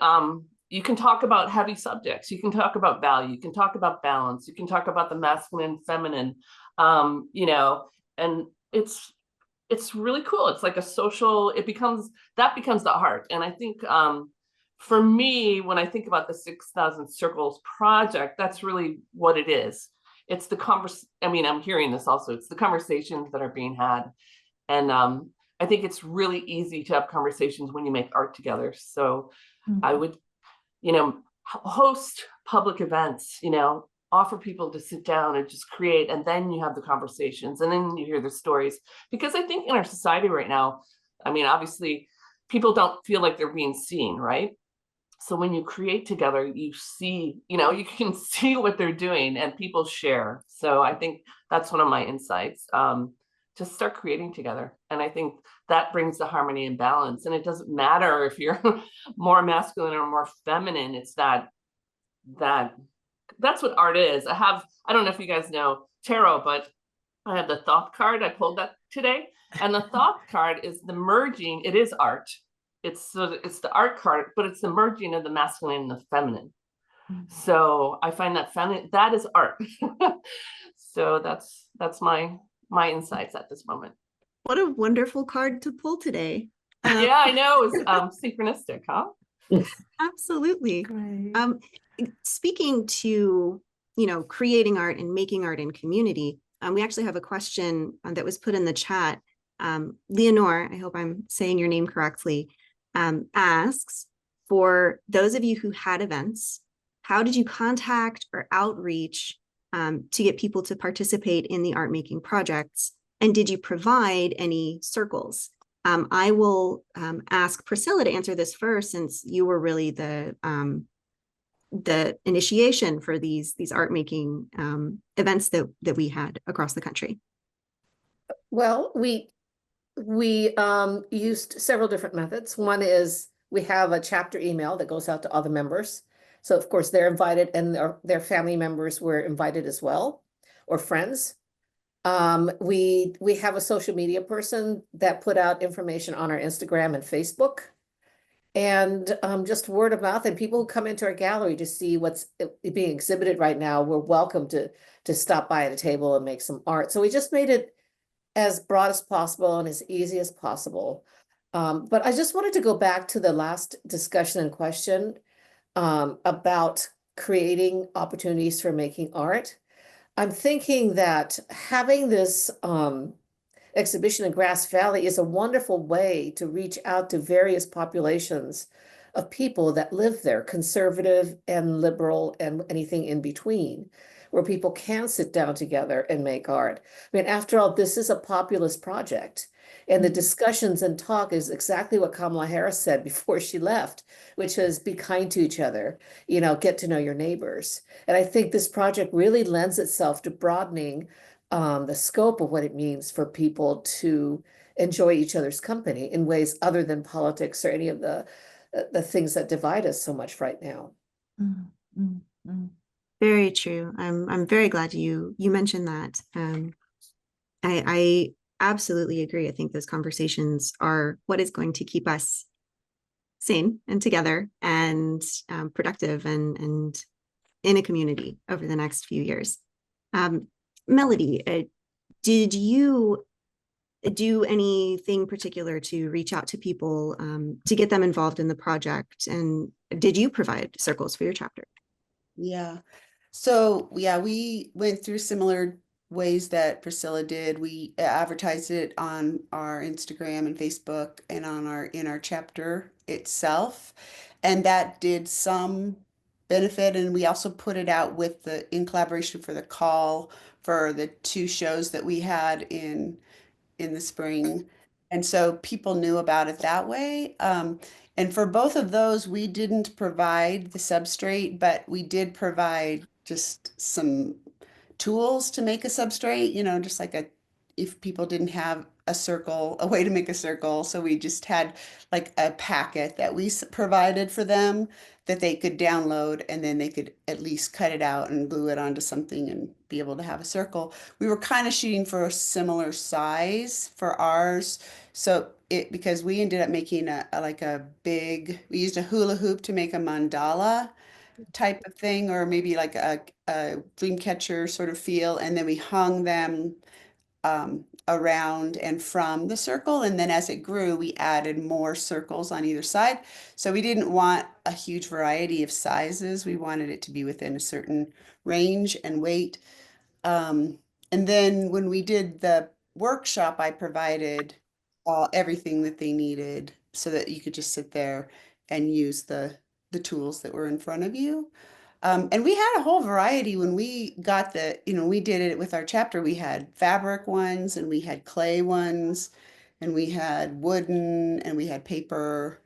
you can talk about heavy subjects. You can talk about value. You can talk about balance. You can talk about the masculine, feminine, and it's really cool. It's like a social, that becomes the art. And I think for me, when I think about the 6,000 Circles project, that's really what it is. It's the I mean, I'm hearing this also, it's the conversations that are being had. And I think it's really easy to have conversations when you make art together. So I would, host public events, offer people to sit down and just create, and then you have the conversations, and then you hear the stories. Because I think in our society right now, I mean, obviously, people don't feel like they're being seen, right? So when you create together, you see, you can see what they're doing, and people share. So I think that's one of my insights. Just start creating together. And I think that brings the harmony and balance. And it doesn't matter if you're more masculine or more feminine. It's that's what art is. I don't know if you guys know tarot, but I have the Thoth card. I pulled that today. And the Thoth card is the merging. It is art. It's the art card, but it's the merging of the masculine and the feminine. So I find that feminine, that is art. So that's my insights at this moment. What a wonderful card to pull today. Yeah, I know. It was synchronistic, huh? Absolutely. Great. Speaking to, creating art and making art in community, we actually have a question that was put in the chat. Leonore, I hope I'm saying your name correctly, asks, for those of you who had events, how did you contact or outreach to get people to participate in the art making projects? And did you provide any circles? I will ask Priscilla to answer this first, since you were really the initiation for these art making events that we had across the country. Well, we used several different methods. One is we have a chapter email that goes out to all the members. So of course they're invited, and their family members were invited as well, or friends. We have a social media person that put out information on our Instagram and Facebook, and just word of mouth, and people who come into our gallery to see what's being exhibited right now, we're welcome to stop by at a table and make some art. So we just made it as broad as possible and as easy as possible. But I just wanted to go back to the last discussion and question about creating opportunities for making art. I'm thinking that having this exhibition in Grass Valley is a wonderful way to reach out to various populations of people that live there, conservative and liberal and anything in between, where people can sit down together and make art. I mean, after all, this is a populist project. And the discussions and talk is exactly what Kamala Harris said before she left, which is be kind to each other, get to know your neighbors. And I think this project really lends itself to broadening the scope of what it means for people to enjoy each other's company in ways other than politics or any of the things that divide us so much right now. Very true. I'm very glad you mentioned that. I absolutely agree. I think those conversations are what is going to keep us sane and together and productive and in a community over the next few years. Melody, did you do anything particular to reach out to people to get them involved in the project? And did you provide circles for your chapter? Yeah. So yeah, we went through similar ways that Priscilla did. We advertised it on our Instagram and Facebook and in our chapter itself, and that did some benefit. And we also put it out in collaboration for the call for the 2 shows that we had in the spring, and so people knew about it that way. And for both of those, we didn't provide the substrate, but we did provide just some tools to make a substrate, just like if people didn't have a way to make a circle. So we just had like a packet that we provided for them that they could download, and then they could at least cut it out and glue it onto something and be able to have a circle. We were kind of shooting for a similar size for ours. So because we ended up making we used a hula hoop to make a mandala type of thing, or maybe like a dream catcher sort of feel, and then we hung them around and from the circle. And then as it grew, we added more circles on either side. So we didn't want a huge variety of sizes. We wanted it to be within a certain range and weight. And then when we did the workshop, I provided everything that they needed so that you could just sit there and use the tools that were in front of you. And we had a whole variety when we got we did it with our chapter. We had fabric ones and we had clay ones and we had wooden and we had paper.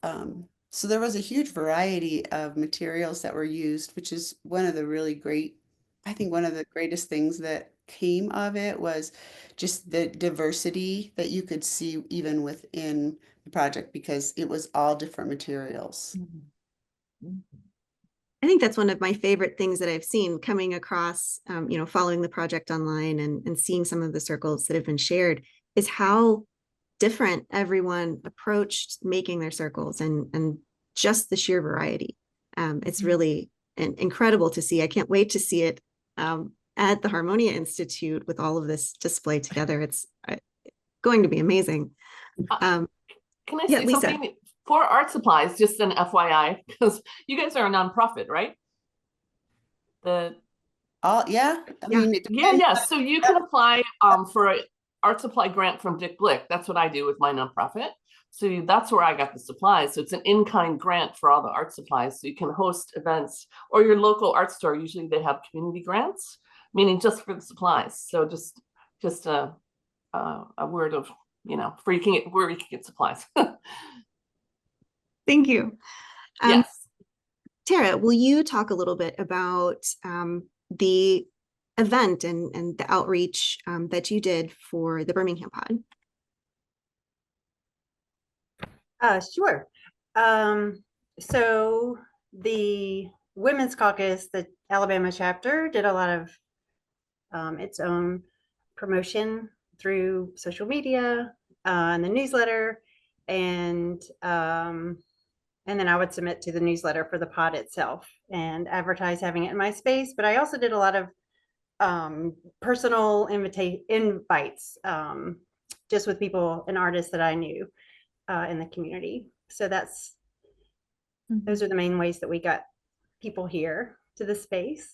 So there was a huge variety of materials that were used, which is one of the really great, I think one of the greatest things that came of it was just the diversity that you could see even within the project because it was all different materials. I think that's one of my favorite things that I've seen coming across, following the project online and seeing some of the circles that have been shared is how different everyone approached making their circles and just the sheer variety. It's really incredible to see. I can't wait to see it at the Harmonia Institute with all of this display together. It's going to be amazing. Can I yeah, say Lisa. something? For art supplies, just an FYI, because you guys are a nonprofit, right? Yeah. I mean, it Yeah. depends. So you can apply for an art supply grant from Dick Blick. That's what I do with my nonprofit. So that's where I got the supplies. So it's an in-kind grant for all the art supplies. So you can host events or your local art store. Usually they have community grants, meaning just for the supplies. So just a word of, where you can get supplies. Thank you. Yes. Tara, will you talk a little bit about the event and the outreach that you did for the Birmingham Pod? Sure. So the Women's Caucus, the Alabama chapter, did a lot of its own promotion through social media and the newsletter, and then I would submit to the newsletter for the pod itself and advertise having it in my space. But I also did a lot of personal invites just with people and artists that I knew in the community. So those are the main ways that we got people here to the space.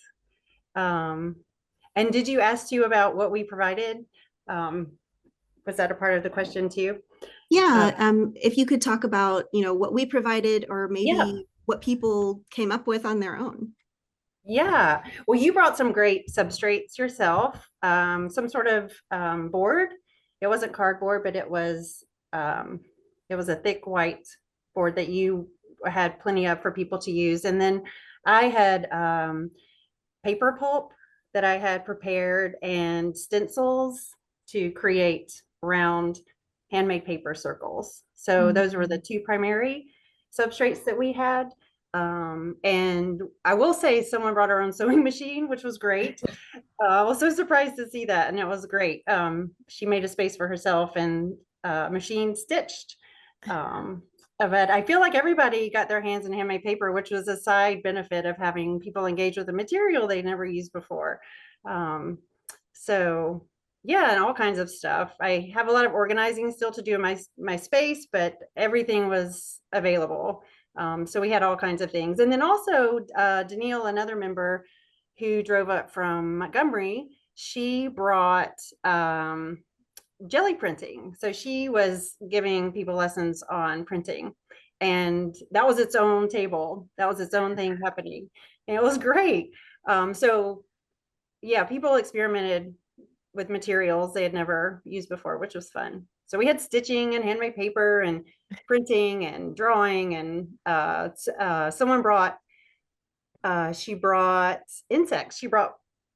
And did you ask you about what we provided? Was that a part of the question too? Yeah, if you could talk about, what we provided or maybe what people came up with on their own. Yeah, well, you brought some great substrates yourself, some sort of board. It wasn't cardboard, but it was a thick white board that you had plenty of for people to use. And then I had paper pulp that I had prepared and stencils to create round handmade paper circles. So those were the two primary substrates that we had. And I will say someone brought her own sewing machine, which was great. I was so surprised to see that, and it was great. She made a space for herself and machine stitched. But I feel like everybody got their hands in handmade paper, which was a side benefit of having people engage with a material they never used before. So yeah, and all kinds of stuff. I have a lot of organizing still to do in my space, but everything was available. So we had all kinds of things. And then also Danielle, another member who drove up from Montgomery, she brought jelly printing. So she was giving people lessons on printing, and that was its own table. That was its own thing happening. And it was great. So yeah, people experimented with materials they had never used before, which was fun. So we had stitching and handmade paper and printing and drawing, and someone brought, she brought insects. She brought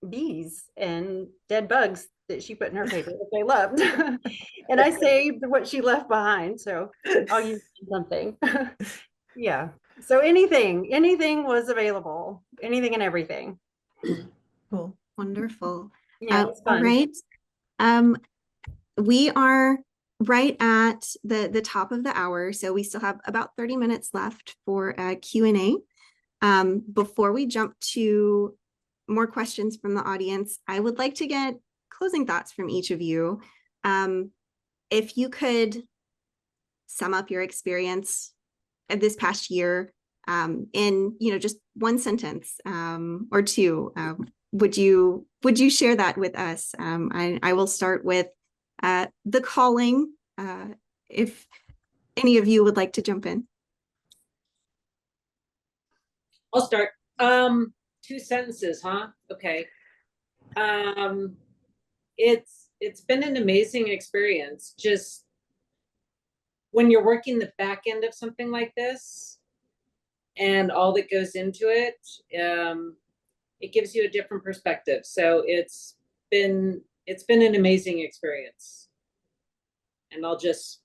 bees and dead bugs that she put in her paper that they loved. And I saved what she left behind, so I'll use something. Yeah, so anything was available, anything and everything. Cool. Wonderful. Yeah, it was fun. All right. We are right at the top of the hour, so we still have about 30 minutes left for a Q&A. Before we jump to more questions from the audience, I would like to get closing thoughts from each of you. If you could sum up your experience of this past year in, just one sentence or two, would you share that with us? I will start with the calling. If any of you would like to jump in. I'll start. 2 sentences, huh? Okay. It's been an amazing experience. Just when you're working the back end of something like this and all that goes into it, it gives you a different perspective. So it's been an amazing experience. And I'll just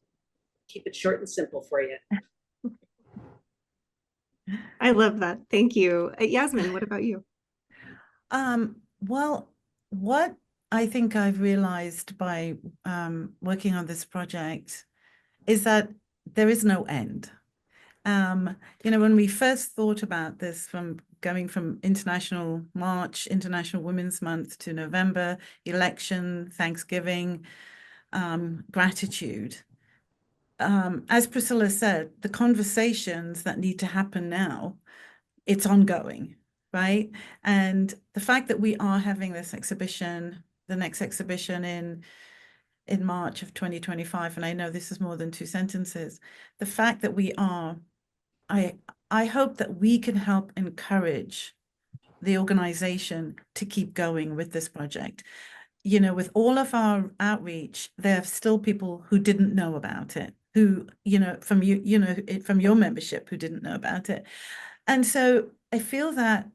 keep it short and simple for you. I love that. Thank you. Yasmin, what about you? Well, what I think I've realized by working on this project is that there is no end. When we first thought about this, from going from International March, International Women's Month, to November, election, Thanksgiving, gratitude. As Priscilla said, the conversations that need to happen now, it's ongoing, right? And the fact that we are having this exhibition, the next exhibition in March of 2025, and I know this is more than 2 sentences, the fact that we are, I hope that we can help encourage the organization to keep going with this project. With all of our outreach, there are still people who didn't know about it, who, from from your membership, who didn't know about it. And so I feel that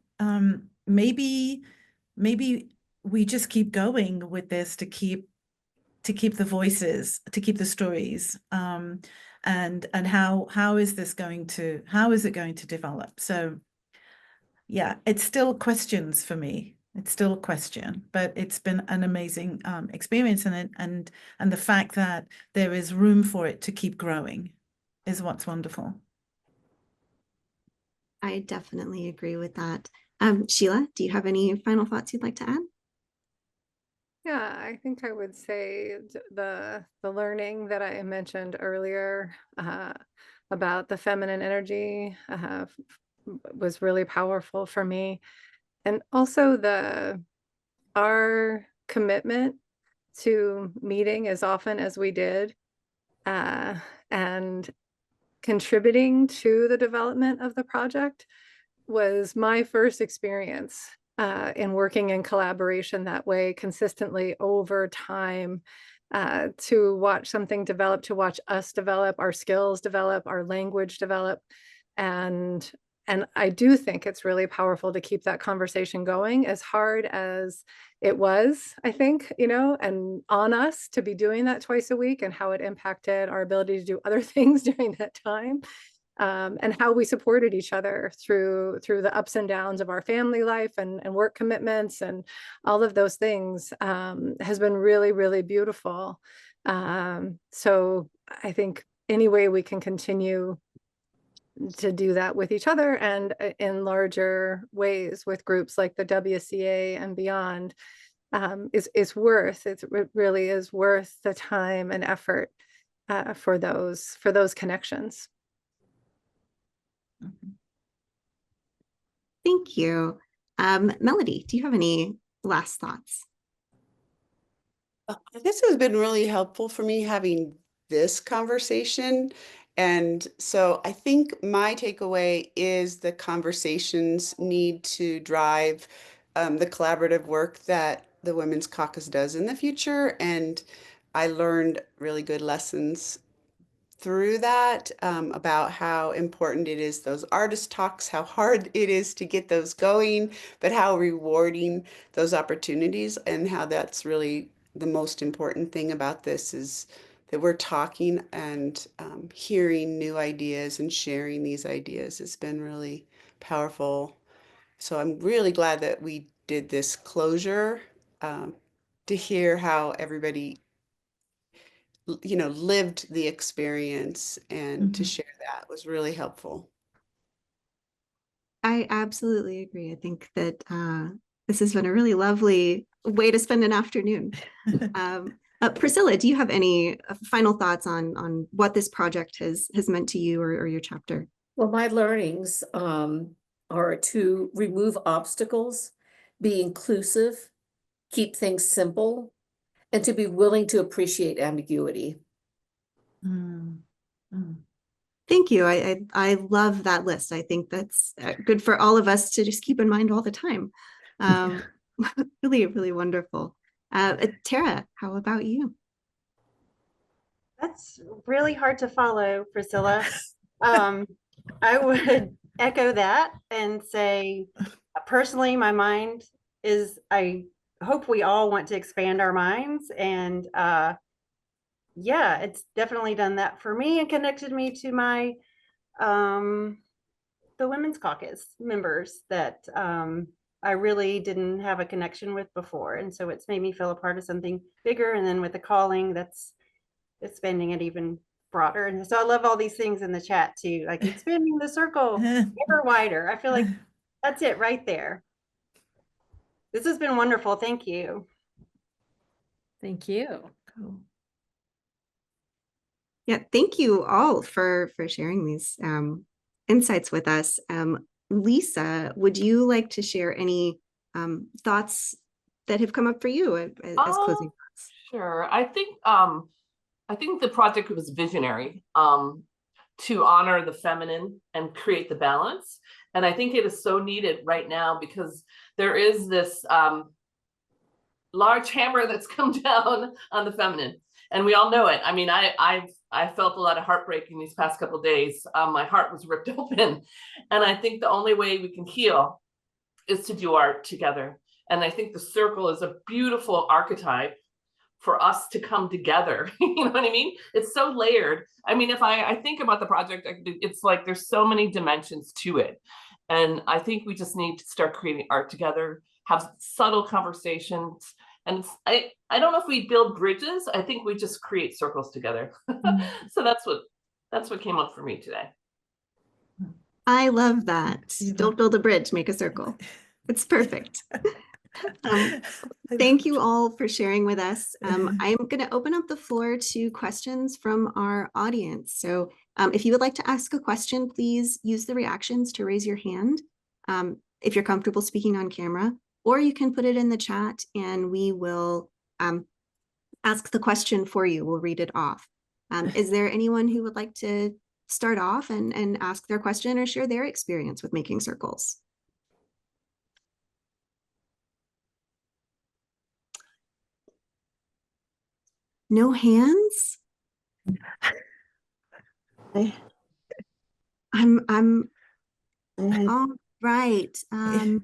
maybe we just keep going with this to keep the voices, to keep the stories, and how is it going to develop? So yeah, it's still questions for me. It's still a question, but it's been an amazing experience, and the fact that there is room for it to keep growing is what's wonderful. I definitely agree with that. Sheila, do you have any final thoughts you'd like to add? Yeah, I think I would say the learning that I mentioned earlier about the feminine energy was really powerful for me. And also our commitment to meeting as often as we did and contributing to the development of the project was my first experience in working in collaboration that way consistently over time, to watch something develop, to watch us develop, our skills develop, our language develop. And I do think it's really powerful to keep that conversation going, as hard as it was, I think, and on us to be doing that twice a week, and how it impacted our ability to do other things during that time. And how we supported each other through the ups and downs of our family life and work commitments and all of those things has been really, really beautiful. So I think any way we can continue to do that with each other and in larger ways with groups like the WCA and beyond is worth, it really is worth the time and effort for those connections. Thank you. Melody, do you have any last thoughts? This has been really helpful for me, having this conversation. And so I think my takeaway is the conversations need to drive the collaborative work that the Women's Caucus does in the future. And I learned really good lessons through that about how important it is, those artist talks, how hard it is to get those going, but how rewarding those opportunities, and how that's really the most important thing about this is that we're talking and hearing new ideas and sharing these ideas has been really powerful. So I'm really glad that we did this closure to hear how everybody lived the experience, and to share that was really helpful. I absolutely agree. I think that this has been a really lovely way to spend an afternoon. Priscilla, do you have any final thoughts on what this project has meant to you or your chapter? Well, my learnings are to remove obstacles, be inclusive, keep things simple, and to be willing to appreciate ambiguity. Thank you. I love that list. I think that's good for all of us to just keep in mind all the time. Really, really wonderful. Tara, how about you? That's really hard to follow, Priscilla. I would echo that and say, personally, my mind is, I hope we all want to expand our minds. And yeah, it's definitely done that for me and connected me to my, the Women's Caucus members that I really didn't have a connection with before. And so it's made me feel a part of something bigger. And then with the calling, that's expanding it even broader. And so I love all these things in the chat too, like expanding the circle ever wider. I feel like that's it right there. This has been wonderful. Thank you. Thank you. Cool. Yeah, thank you all for sharing these insights with us. Lisa, would you like to share any thoughts that have come up for you as closing thoughts? Sure. I think the project was visionary to honor the feminine and create the balance. And I think it is so needed right now because there is this large hammer that's come down on the feminine. And we all know it. I mean, I felt a lot of heartbreak in these past couple of days. My heart was ripped open. And I think the only way we can heal is to do art together. And I think the circle is a beautiful archetype for us to come together. You know what I mean? It's so layered. I mean, if I think about the project, it's like there's so many dimensions to it. And I think we just need to start creating art together, have subtle conversations. And I don't know if we build bridges. I think we just create circles together. So that's what came up for me today. I love that. Don't build a bridge, make a circle. It's perfect. Thank you all for sharing with us. I'm going to open up the floor to questions from our audience. So if you would like to ask a question, please use the reactions to raise your hand if you're comfortable speaking on camera, or you can put it in the chat and we will ask the question for you. We'll read it off. Is there anyone who would like to start off and ask their question or share their experience with making circles? No hands? I'm all right. I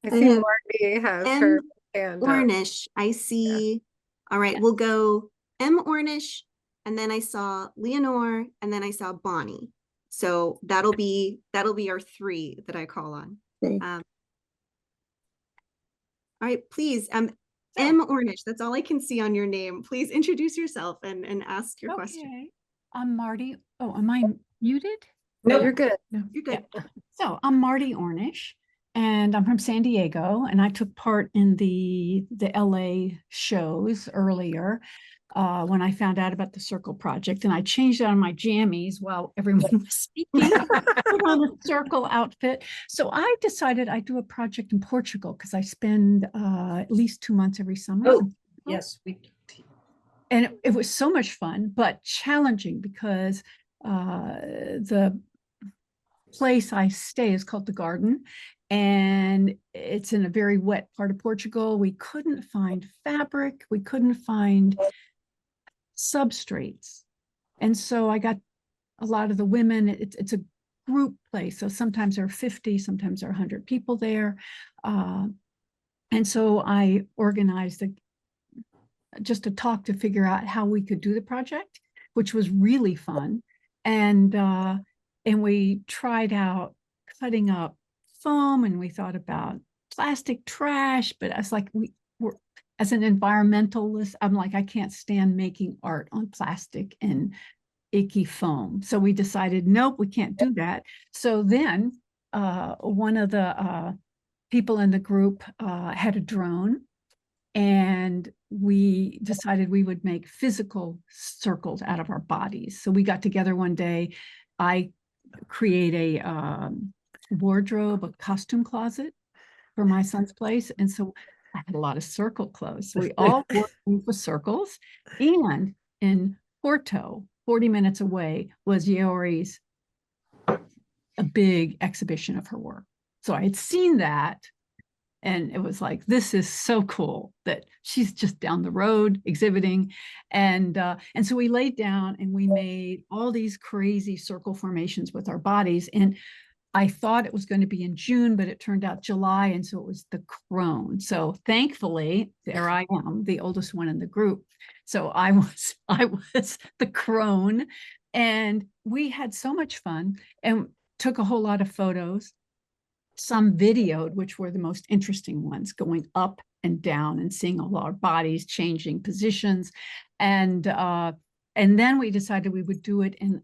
see Marty has her hand up. Ornish, I see. Yeah. All right, we'll go M. Ornish, and then I saw Leonore, and then I saw Bonnie. So that'll be our three that I call on. Okay. All right, please. M. Ornish, that's all I can see on your name. Please introduce yourself and ask your question. I'm Marty. Oh, am I muted? No, you're good. No, you're good. Yeah. So I'm Marty Ornish, and I'm from San Diego, and I took part in the LA shows earlier when I found out about the Circle Project, and I changed out my jammies while everyone was speaking, put on a circle outfit. So I decided I'd do a project in Portugal because I spend at least 2 months every summer. Oh, yes, we do. And it was so much fun, but challenging because the place I stay is called The Garden, and it's in a very wet part of Portugal. We couldn't find fabric. We couldn't find substrates. And so I got a lot of the women, it's a group place. So sometimes there are 50, sometimes there are 100 people there. And so I organized just a talk to figure out how we could do the project, which was really fun. And we tried out cutting up foam, and we thought about plastic trash, but as like as an environmentalist, I'm like, I can't stand making art on plastic and icky foam. So we decided, nope, we can't do that. So then one of the people in the group had a drone, and we decided we would make physical circles out of our bodies. So we got together one day. I create a wardrobe, a costume closet for my son's place. And so I had a lot of circle clothes. So we all wore with circles. And in Porto, 40 minutes away, was Yori's a big exhibition of her work. So I had seen that, and it was like, this is so cool that she's just down the road exhibiting. And so we laid down and we made all these crazy circle formations with our bodies. And I thought it was going to be in June, but it turned out July. And so it was the crone. So thankfully, there I am, the oldest one in the group. So I was the crone, and we had so much fun and took a whole lot of photos, some videoed, which were the most interesting ones, going up and down and seeing all our bodies changing positions. And then we decided we would do it in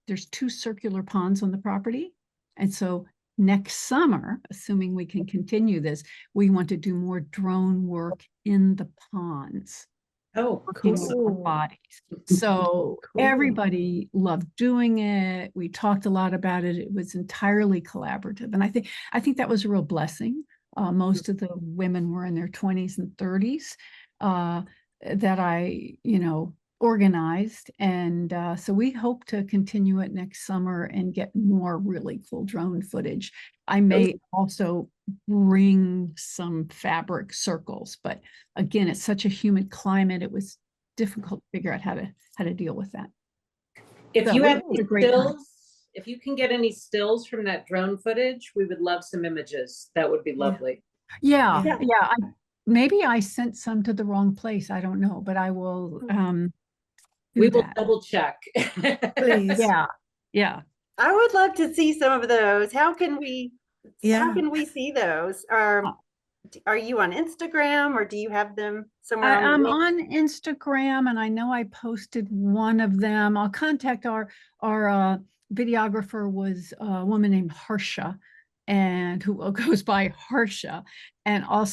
there's 2 circular ponds on the property. And so next summer, assuming we can continue this, we want to do more drone work in the ponds. Oh, Working with our bodies. So everybody loved doing it. We talked a lot about it. It was entirely collaborative. And I think that was a real blessing. Most of the women were in their 20s and 30s that I, organized. And so we hope to continue it next summer and get more really cool drone footage. I may also bring some fabric circles, but again, it's such a humid climate. It was difficult to figure out how to deal with that. If So you we have had any a great time. stills, if you can get any stills from that drone footage, we would love some images. That would be lovely. Yeah. Yeah. Maybe I sent some to the wrong place. I don't know, but I will We do will that. double check. Please. Yeah. I would love to see some of those. How can we Yeah. see those? Are you on Instagram, or do you have them somewhere on the I'm link? on Instagram, and I know I posted one of them. I'll contact our videographer, was a woman named Harsha, and who goes by Harsha, and I'll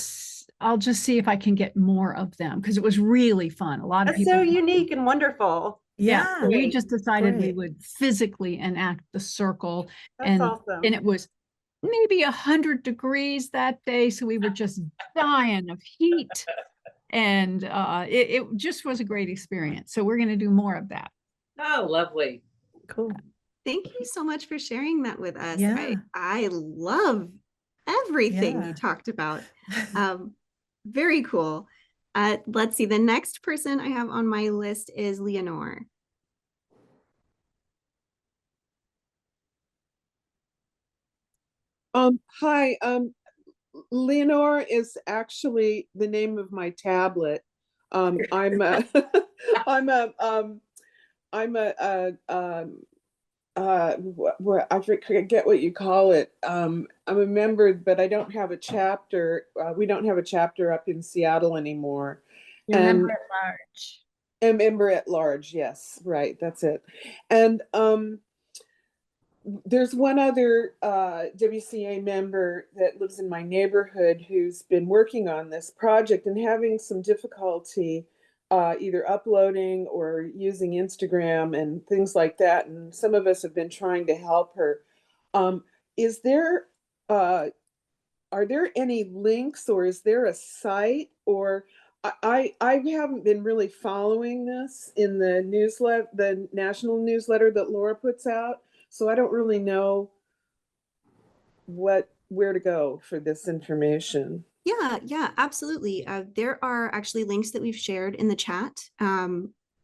just see if I can get more of them, because it was really fun. A lot of That's people. so unique and wonderful. Yeah, we great, just decided we great. would physically enact the circle, That's awesome. and it was maybe 100 degrees that day, so we were just dying of heat, and it just was a great experience. So we're going to do more of that. Oh, lovely. Cool. Thank you so much for sharing that with us. Yeah. I love everything Yeah. you talked about. Very cool. Let's see. The next person I have on my list is Leonore. Hi, Leonore is actually the name of my tablet. I'm a, I forget what you call it. I'm a member, but I don't have a chapter. We don't have a chapter up in Seattle anymore. You're a member at large. A member at large, yes, right, that's it. And there's one other WCA member that lives in my neighborhood who's been working on this project and having some difficulty either uploading or using Instagram and things like that. And some of us have been trying to help her. Are there any links, or is there a site? Or I haven't been really following this in the newsletter, the national newsletter that Laura puts out. So I don't really know where to go for this information. Yeah, absolutely. There are actually links that we've shared in the chat. I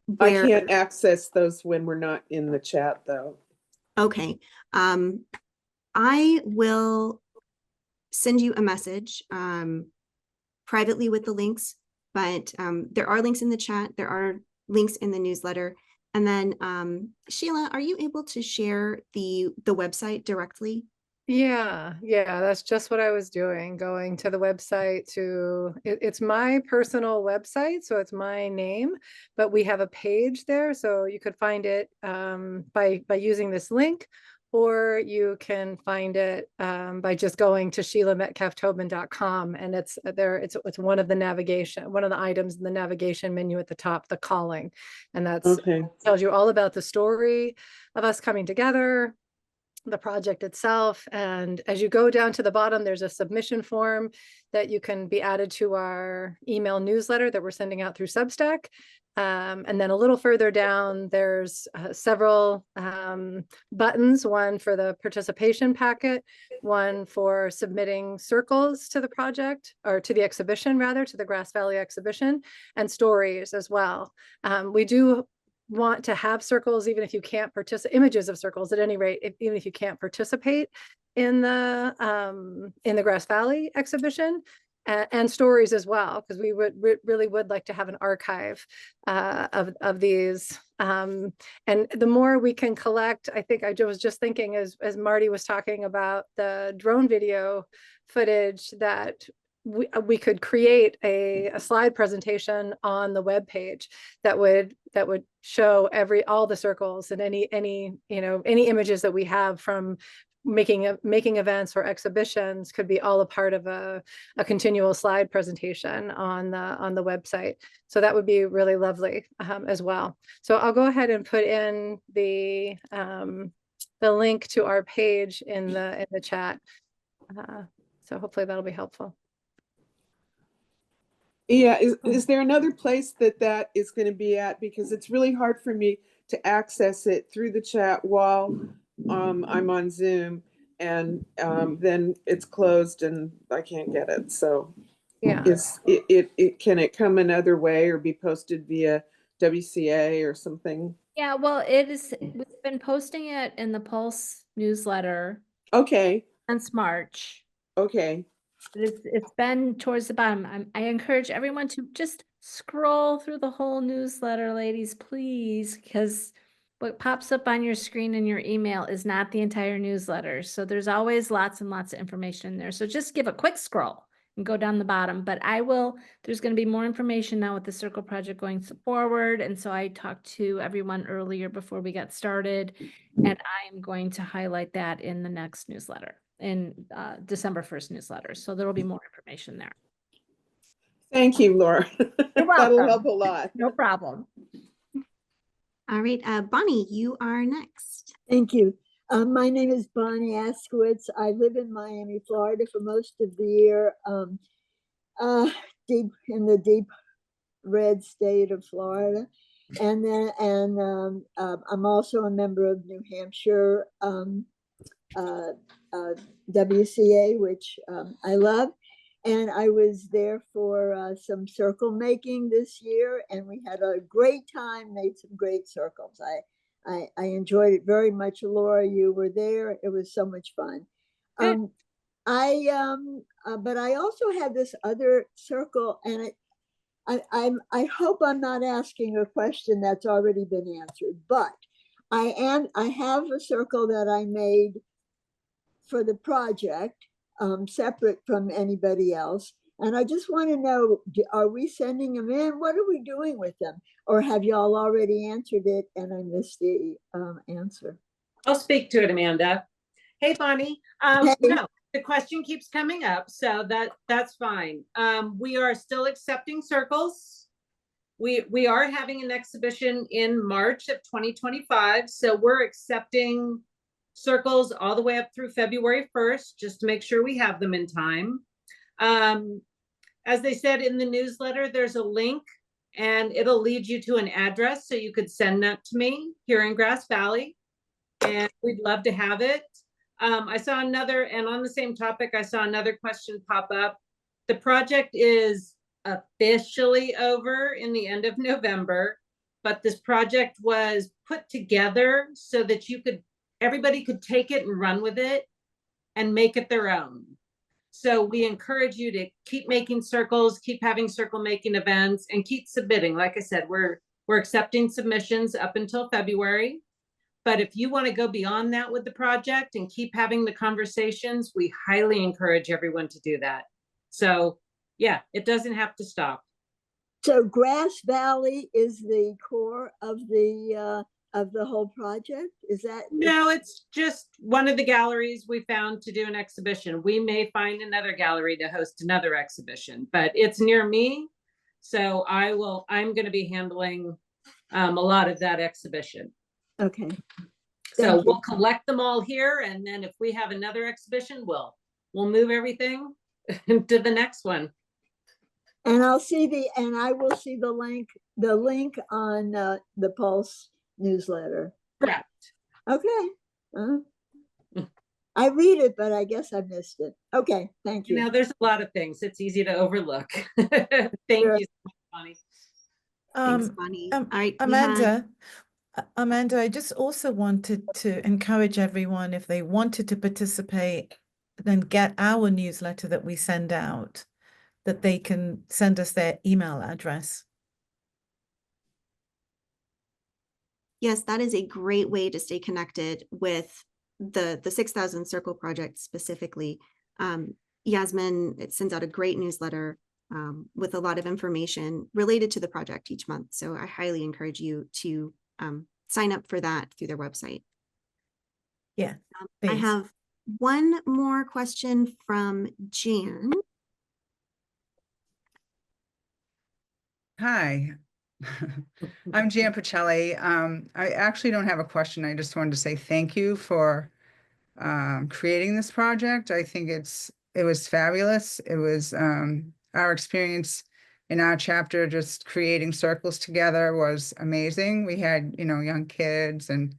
Where, can't access those when we're not in the chat, though. okay. I will send you a message privately with the links, but there are links in the chat. There are links in the newsletter. And then Sheila, are you able to share the website directly? Yeah, that's just what I was doing, going to the website it's my personal website, so it's my name, but we have a page there, so you could find it by using this link, or you can find it by just going to SheilaMetcalfTobin.com, and it's there. It's one of the items in the navigation menu at the top, the calling, and that's Okay. tells you all about the story of us coming together, the project itself. And as you go down to the bottom, there's a submission form that you can be added to our email newsletter that we're sending out through Substack. And then a little further down, there's several buttons, one for the participation packet, one for submitting circles to the project, or to the exhibition rather, to the Grass Valley exhibition, and stories as well. We do want to have circles, even if you can't participate, images of circles at any rate, even if you can't participate in the Grass Valley exhibition, and stories as well, because we would really would like to have an archive of these. And the more we can collect, I think I was just thinking as Marty was talking about the drone video footage, that we could create a slide presentation on the web page that would show all the circles and any images that we have from making events or exhibitions could be all a part of a continual slide presentation on the website. So that would be really lovely as well. So I'll go ahead and put in the link to our page in the chat. So hopefully that'll be helpful. Yeah, is there another place that is going to be at? Because it's really hard for me to access it through the chat while I'm on Zoom, and then it's closed and I can't get it. So Yeah. Can it come another way or be posted via WCA or something? Yeah, well, we've been posting it in the Pulse newsletter Okay. since March. Okay. But it's been towards the bottom. I encourage everyone to just scroll through the whole newsletter, ladies, please, because what pops up on your screen in your email is not the entire newsletter. So there's always lots and lots of information in there. So just give a quick scroll and go down the bottom. But there's going to be more information now with the Circle Project going forward. And so I talked to everyone earlier before we got started, and I am going to highlight that in the next newsletter, in December 1st newsletter. So there will be more information there. Thank you, Laura. You're That'll welcome. help a lot. No problem. All right, Bonnie, you are next. Thank you. My name is Bonnie Askowitz. I live in Miami, Florida for most of the year, deep in the deep red state of Florida. And I'm also a member of New Hampshire WCA, which I love. And I was there for some circle making this year, and we had a great time, made some great circles. I enjoyed it very much. Laura, you were there. It was so much fun. But I also had this other circle, and I hope I'm not asking a question that's already been answered, but I have a circle that I made for the project, separate from anybody else. And I just want to know, are we sending them in? What are we doing with them? Or have y'all already answered it and I missed the answer? I'll speak to it, Amanda. Hey, Bonnie. Hey. No, the question keeps coming up, so that's fine. We are still accepting circles. We are having an exhibition in March of 2025, so we're accepting circles all the way up through February 1st, just to make sure we have them in time. As they said in the newsletter, there's a link and it'll lead you to an address, so you could send that to me here in Grass Valley, and we'd love to have it. I saw another, and on the same topic, I saw another question pop up. The project is officially over in the end of November, but this project was put together so that everybody could take it and run with it and make it their own. So we encourage you to keep making circles, keep having circle making events, and keep submitting. Like I said, we're accepting submissions up until February. But if you want to go beyond that with the project and keep having the conversations, we highly encourage everyone to do that. So yeah, it doesn't have to stop. So Grass Valley is the core of the of the whole project? Is that? No, it's just one of the galleries we found to do an exhibition. We may find another gallery to host another exhibition, but it's near me. So I'm going to be handling a lot of that exhibition. Okay. So Thank you. we'll collect them all here, and then if we have another exhibition, we'll move everything to the next one. And I will see the link on the Pulse newsletter. Correct. Okay. I read it, but I guess I missed it. Okay, thank you. You know, there's a lot of things. It's easy to overlook. Thank Sure. you so much, Bonnie. Thanks, Bonnie. All right, we Amanda, Amanda, I just also wanted to encourage everyone, if they wanted to participate, then get our newsletter that we send out, that they can send us their email address. Yes, that is a great way to stay connected with the 6,000 Circle Project specifically. Yasmin, it sends out a great newsletter with a lot of information related to the project each month. So I highly encourage you to sign up for that through their website. Yeah, I please. have one more question from Jan. Hi, I'm Jan Pacelli. I actually don't have a question. I just wanted to say thank you for creating this project. I think it was fabulous. It was our experience in our chapter, just creating circles together was amazing. We had, young kids and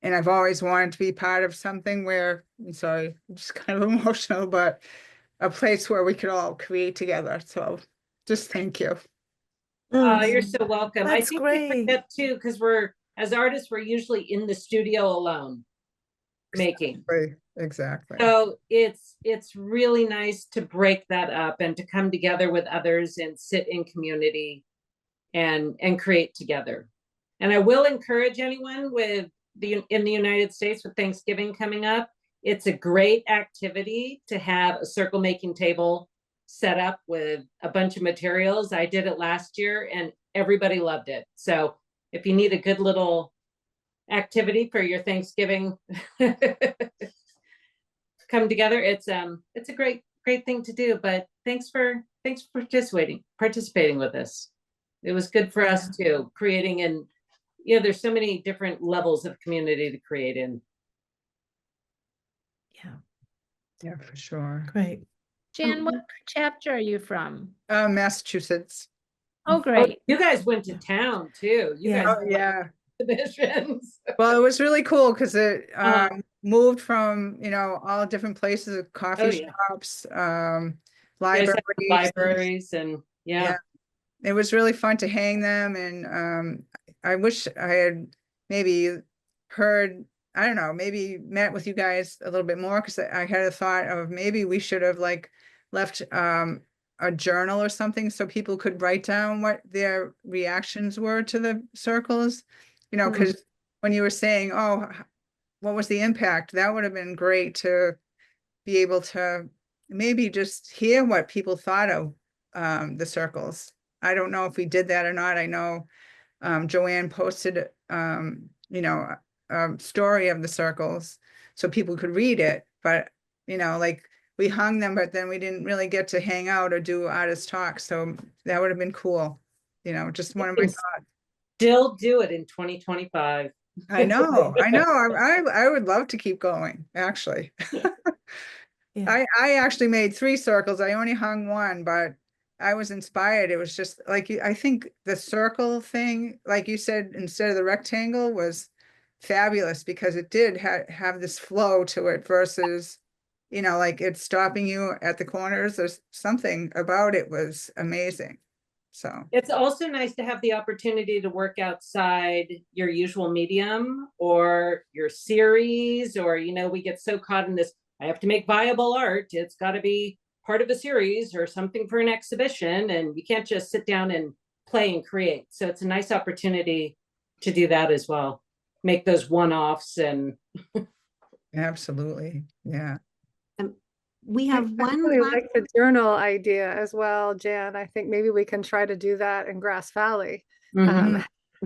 I've always wanted to be part of something where, I'm sorry, I'm just kind of emotional, but a place where we could all create together. So just thank you. Oh, you're so welcome. I That's think great. we forget too, because as artists, we're usually in the studio alone making. Exactly. So it's really nice to break that up and to come together with others and sit in community and create together. And I will encourage anyone in the United States with Thanksgiving coming up, it's a great activity to have a circle making table set up with a bunch of materials. I did it last year and everybody loved it. So if you need a good little activity for your Thanksgiving come together, it's a great thing to do. But thanks for participating with us. It was good for us too, creating, and there's so many different levels of community to create in. Yeah, for sure. Great. Jan, what chapter are you from? Massachusetts. Oh, great. You guys went to town too. You guys Oh, yeah. exhibitions. Well, it was really cool because it moved from, all different places, coffee shops, libraries, and yeah, it was really fun to hang them. And I wish I had maybe heard, I don't know, maybe met with you guys a little bit more, because I had a thought of maybe we should have left a journal or something so people could write down what their reactions were to the circles, because when you were saying, oh, what was the impact, that would have been great to be able to maybe just hear what people thought of the circles. I don't know if we did that or not. I know Joanne posted, a story of the circles so people could read it, but we hung them, but then we didn't really get to hang out or do artist talks. So that would have been cool. Just one of my thoughts. Still do it in 2025. I know. I would love to keep going, actually. Yeah. I actually made 3 circles. I only hung one, but I was inspired. It was just I think the circle thing, like you said, instead of the rectangle, was fabulous because it did have this flow to it versus, it's stopping you at the corners. There's something about it was amazing. So it's also nice to have the opportunity to work outside your usual medium or your series, or, we get so caught in this, I have to make viable art. It's got to be part of a series or something for an exhibition, and you can't just sit down and play and create. So it's a nice opportunity to do that as well. Make those one-offs and absolutely. Yeah. We have I one really last. like the journal idea as well, Jan. I think maybe we can try to do that in Grass Valley.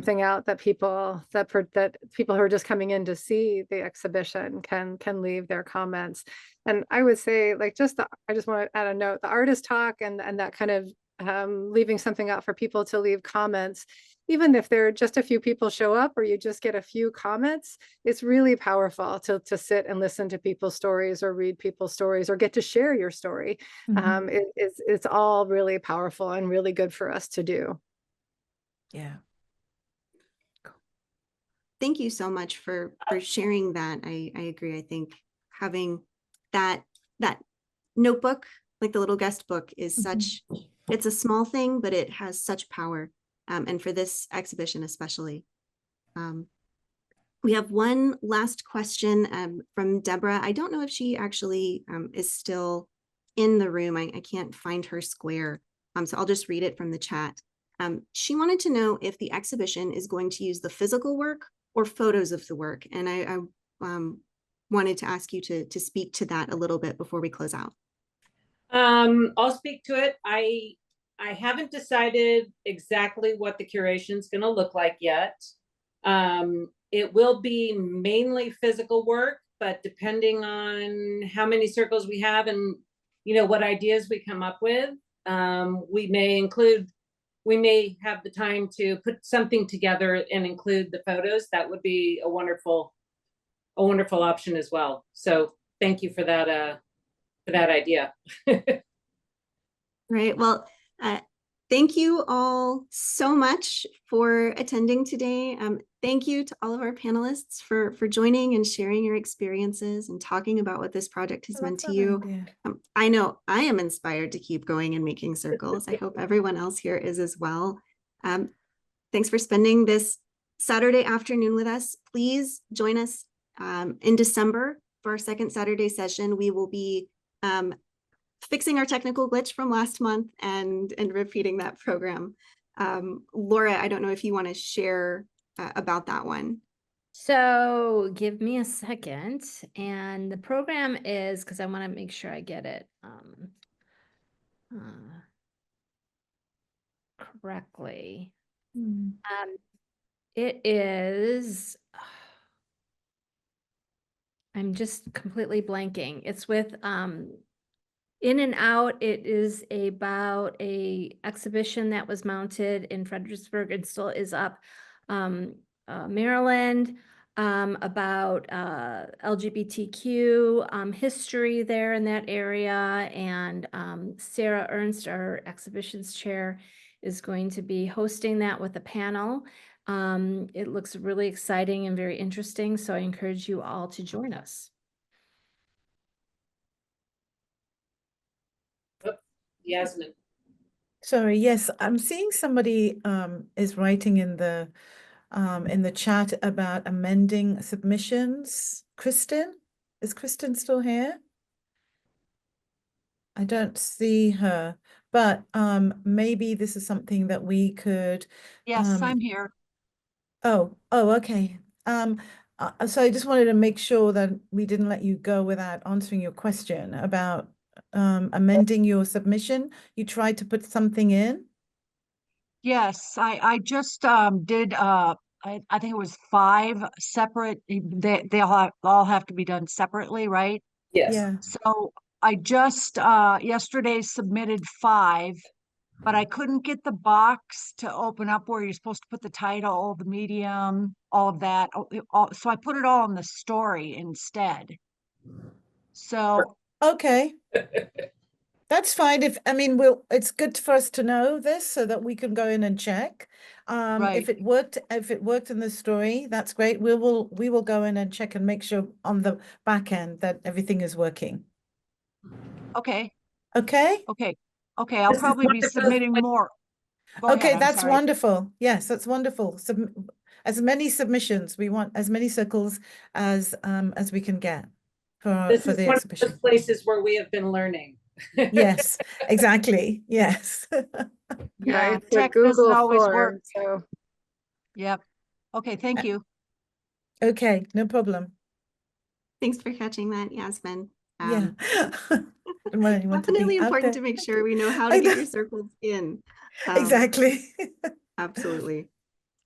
something out that people that people who are just coming in to see the exhibition can leave their comments. And I would say, like, I just want to add a note, the artist talk and that kind of leaving something out for people to leave comments, even if there are just a few people show up or you just get a few comments, it's really powerful to sit and listen to people's stories or read people's stories or get to share your story. It's all really powerful and really good for us to do. Yeah. Thank you so much for sharing that. I agree. I think having that notebook, like the little guest book, is such, it's a small thing, but it has such power. And for this exhibition especially. We have one last question from Deborah. I don't know if she actually is still in the room. I can't find her square, so I'll just read it from the chat. She wanted to know if the exhibition is going to use the physical work or photos of the work. And I wanted to ask you to speak to that a little bit before we close out. I'll speak to it. I haven't decided exactly what the curation is going to look like yet. It will be mainly physical work, but depending on how many circles we have and, you know, what ideas we come up with, we may have the time to put something together and include the photos. That would be a wonderful option as well. So thank you for that idea. Right. Well, thank you all so much for attending today. Thank you to all of our panelists for joining and sharing your experiences and talking about what this project has meant to you. I know I am inspired to keep going and making circles. I hope everyone else here is as well. Thanks for spending this Saturday afternoon with us. Please join us in December for our second Saturday session. We will be fixing our technical glitch from last month and repeating that program. Laura, I don't know if you want to share about that one. So give me a second. And the program is, because I want to make sure I get it correctly. It is, I'm just completely blanking. It's with In and Out. It is about a exhibition that was mounted in Fredericksburg and still is up, Maryland, about LGBTQ history there in that area. And Sarah Ernst, our exhibitions chair, is going to be hosting that with a panel. It looks really exciting and very interesting, so I encourage you all to join us. Yasmin. Sorry, yes, I'm seeing somebody is writing in the chat about amending submissions. Kristen? Is Kristen still here? I don't see her, but maybe this is something that we could. Yes, I'm here. Oh, okay. So I just wanted to make sure that we didn't let you go without answering your question about amending your submission. You tried to put something in? Yes, I just did I think it was 5 separate, they all have to be done separately, right? Yes. Yeah. So I just yesterday submitted 5, but I couldn't get the box to open up where you're supposed to put the title, the medium, all of that. So I put it all in the story instead. So okay. That's fine. It's good for us to know this so that we can go in and check. If it worked in the story, that's great. We will go in and check and make sure on the back end that everything is working. Okay. Okay. I'll probably be submitting more. Okay, that's wonderful. Yes, that's wonderful. As many submissions, we want as many circles as we can get for the exhibition. This is one of the places where we have been learning. Yes, exactly. Yes. Yeah, It's a text doesn't Google always form, work. so. Yep. Okay, thank you. Okay, no problem. Thanks for catching that, Yasmin. Yeah. Definitely important to make sure we know how to get your circles in. Exactly. Absolutely.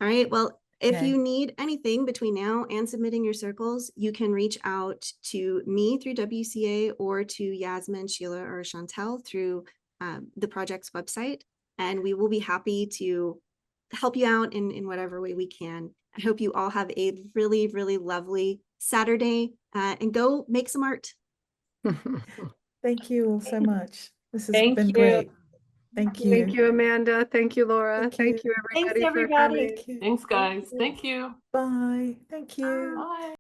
All right, well, if Okay. you need anything between now and submitting your circles, you can reach out to me through WCA or to Yasmin, Sheila, or Chantel through the project's website, and we will be happy to help you out in whatever way we can. I hope you all have a really, really lovely Saturday and go make some art. Thank you all so much. This has Thank been you. great. Thank you. Thank you, Amanda. Thank you, Laura. Thank you, Thanks, everybody, for everybody. coming. Thank you. Thanks, guys. Thank you. Bye. Thank you. Bye.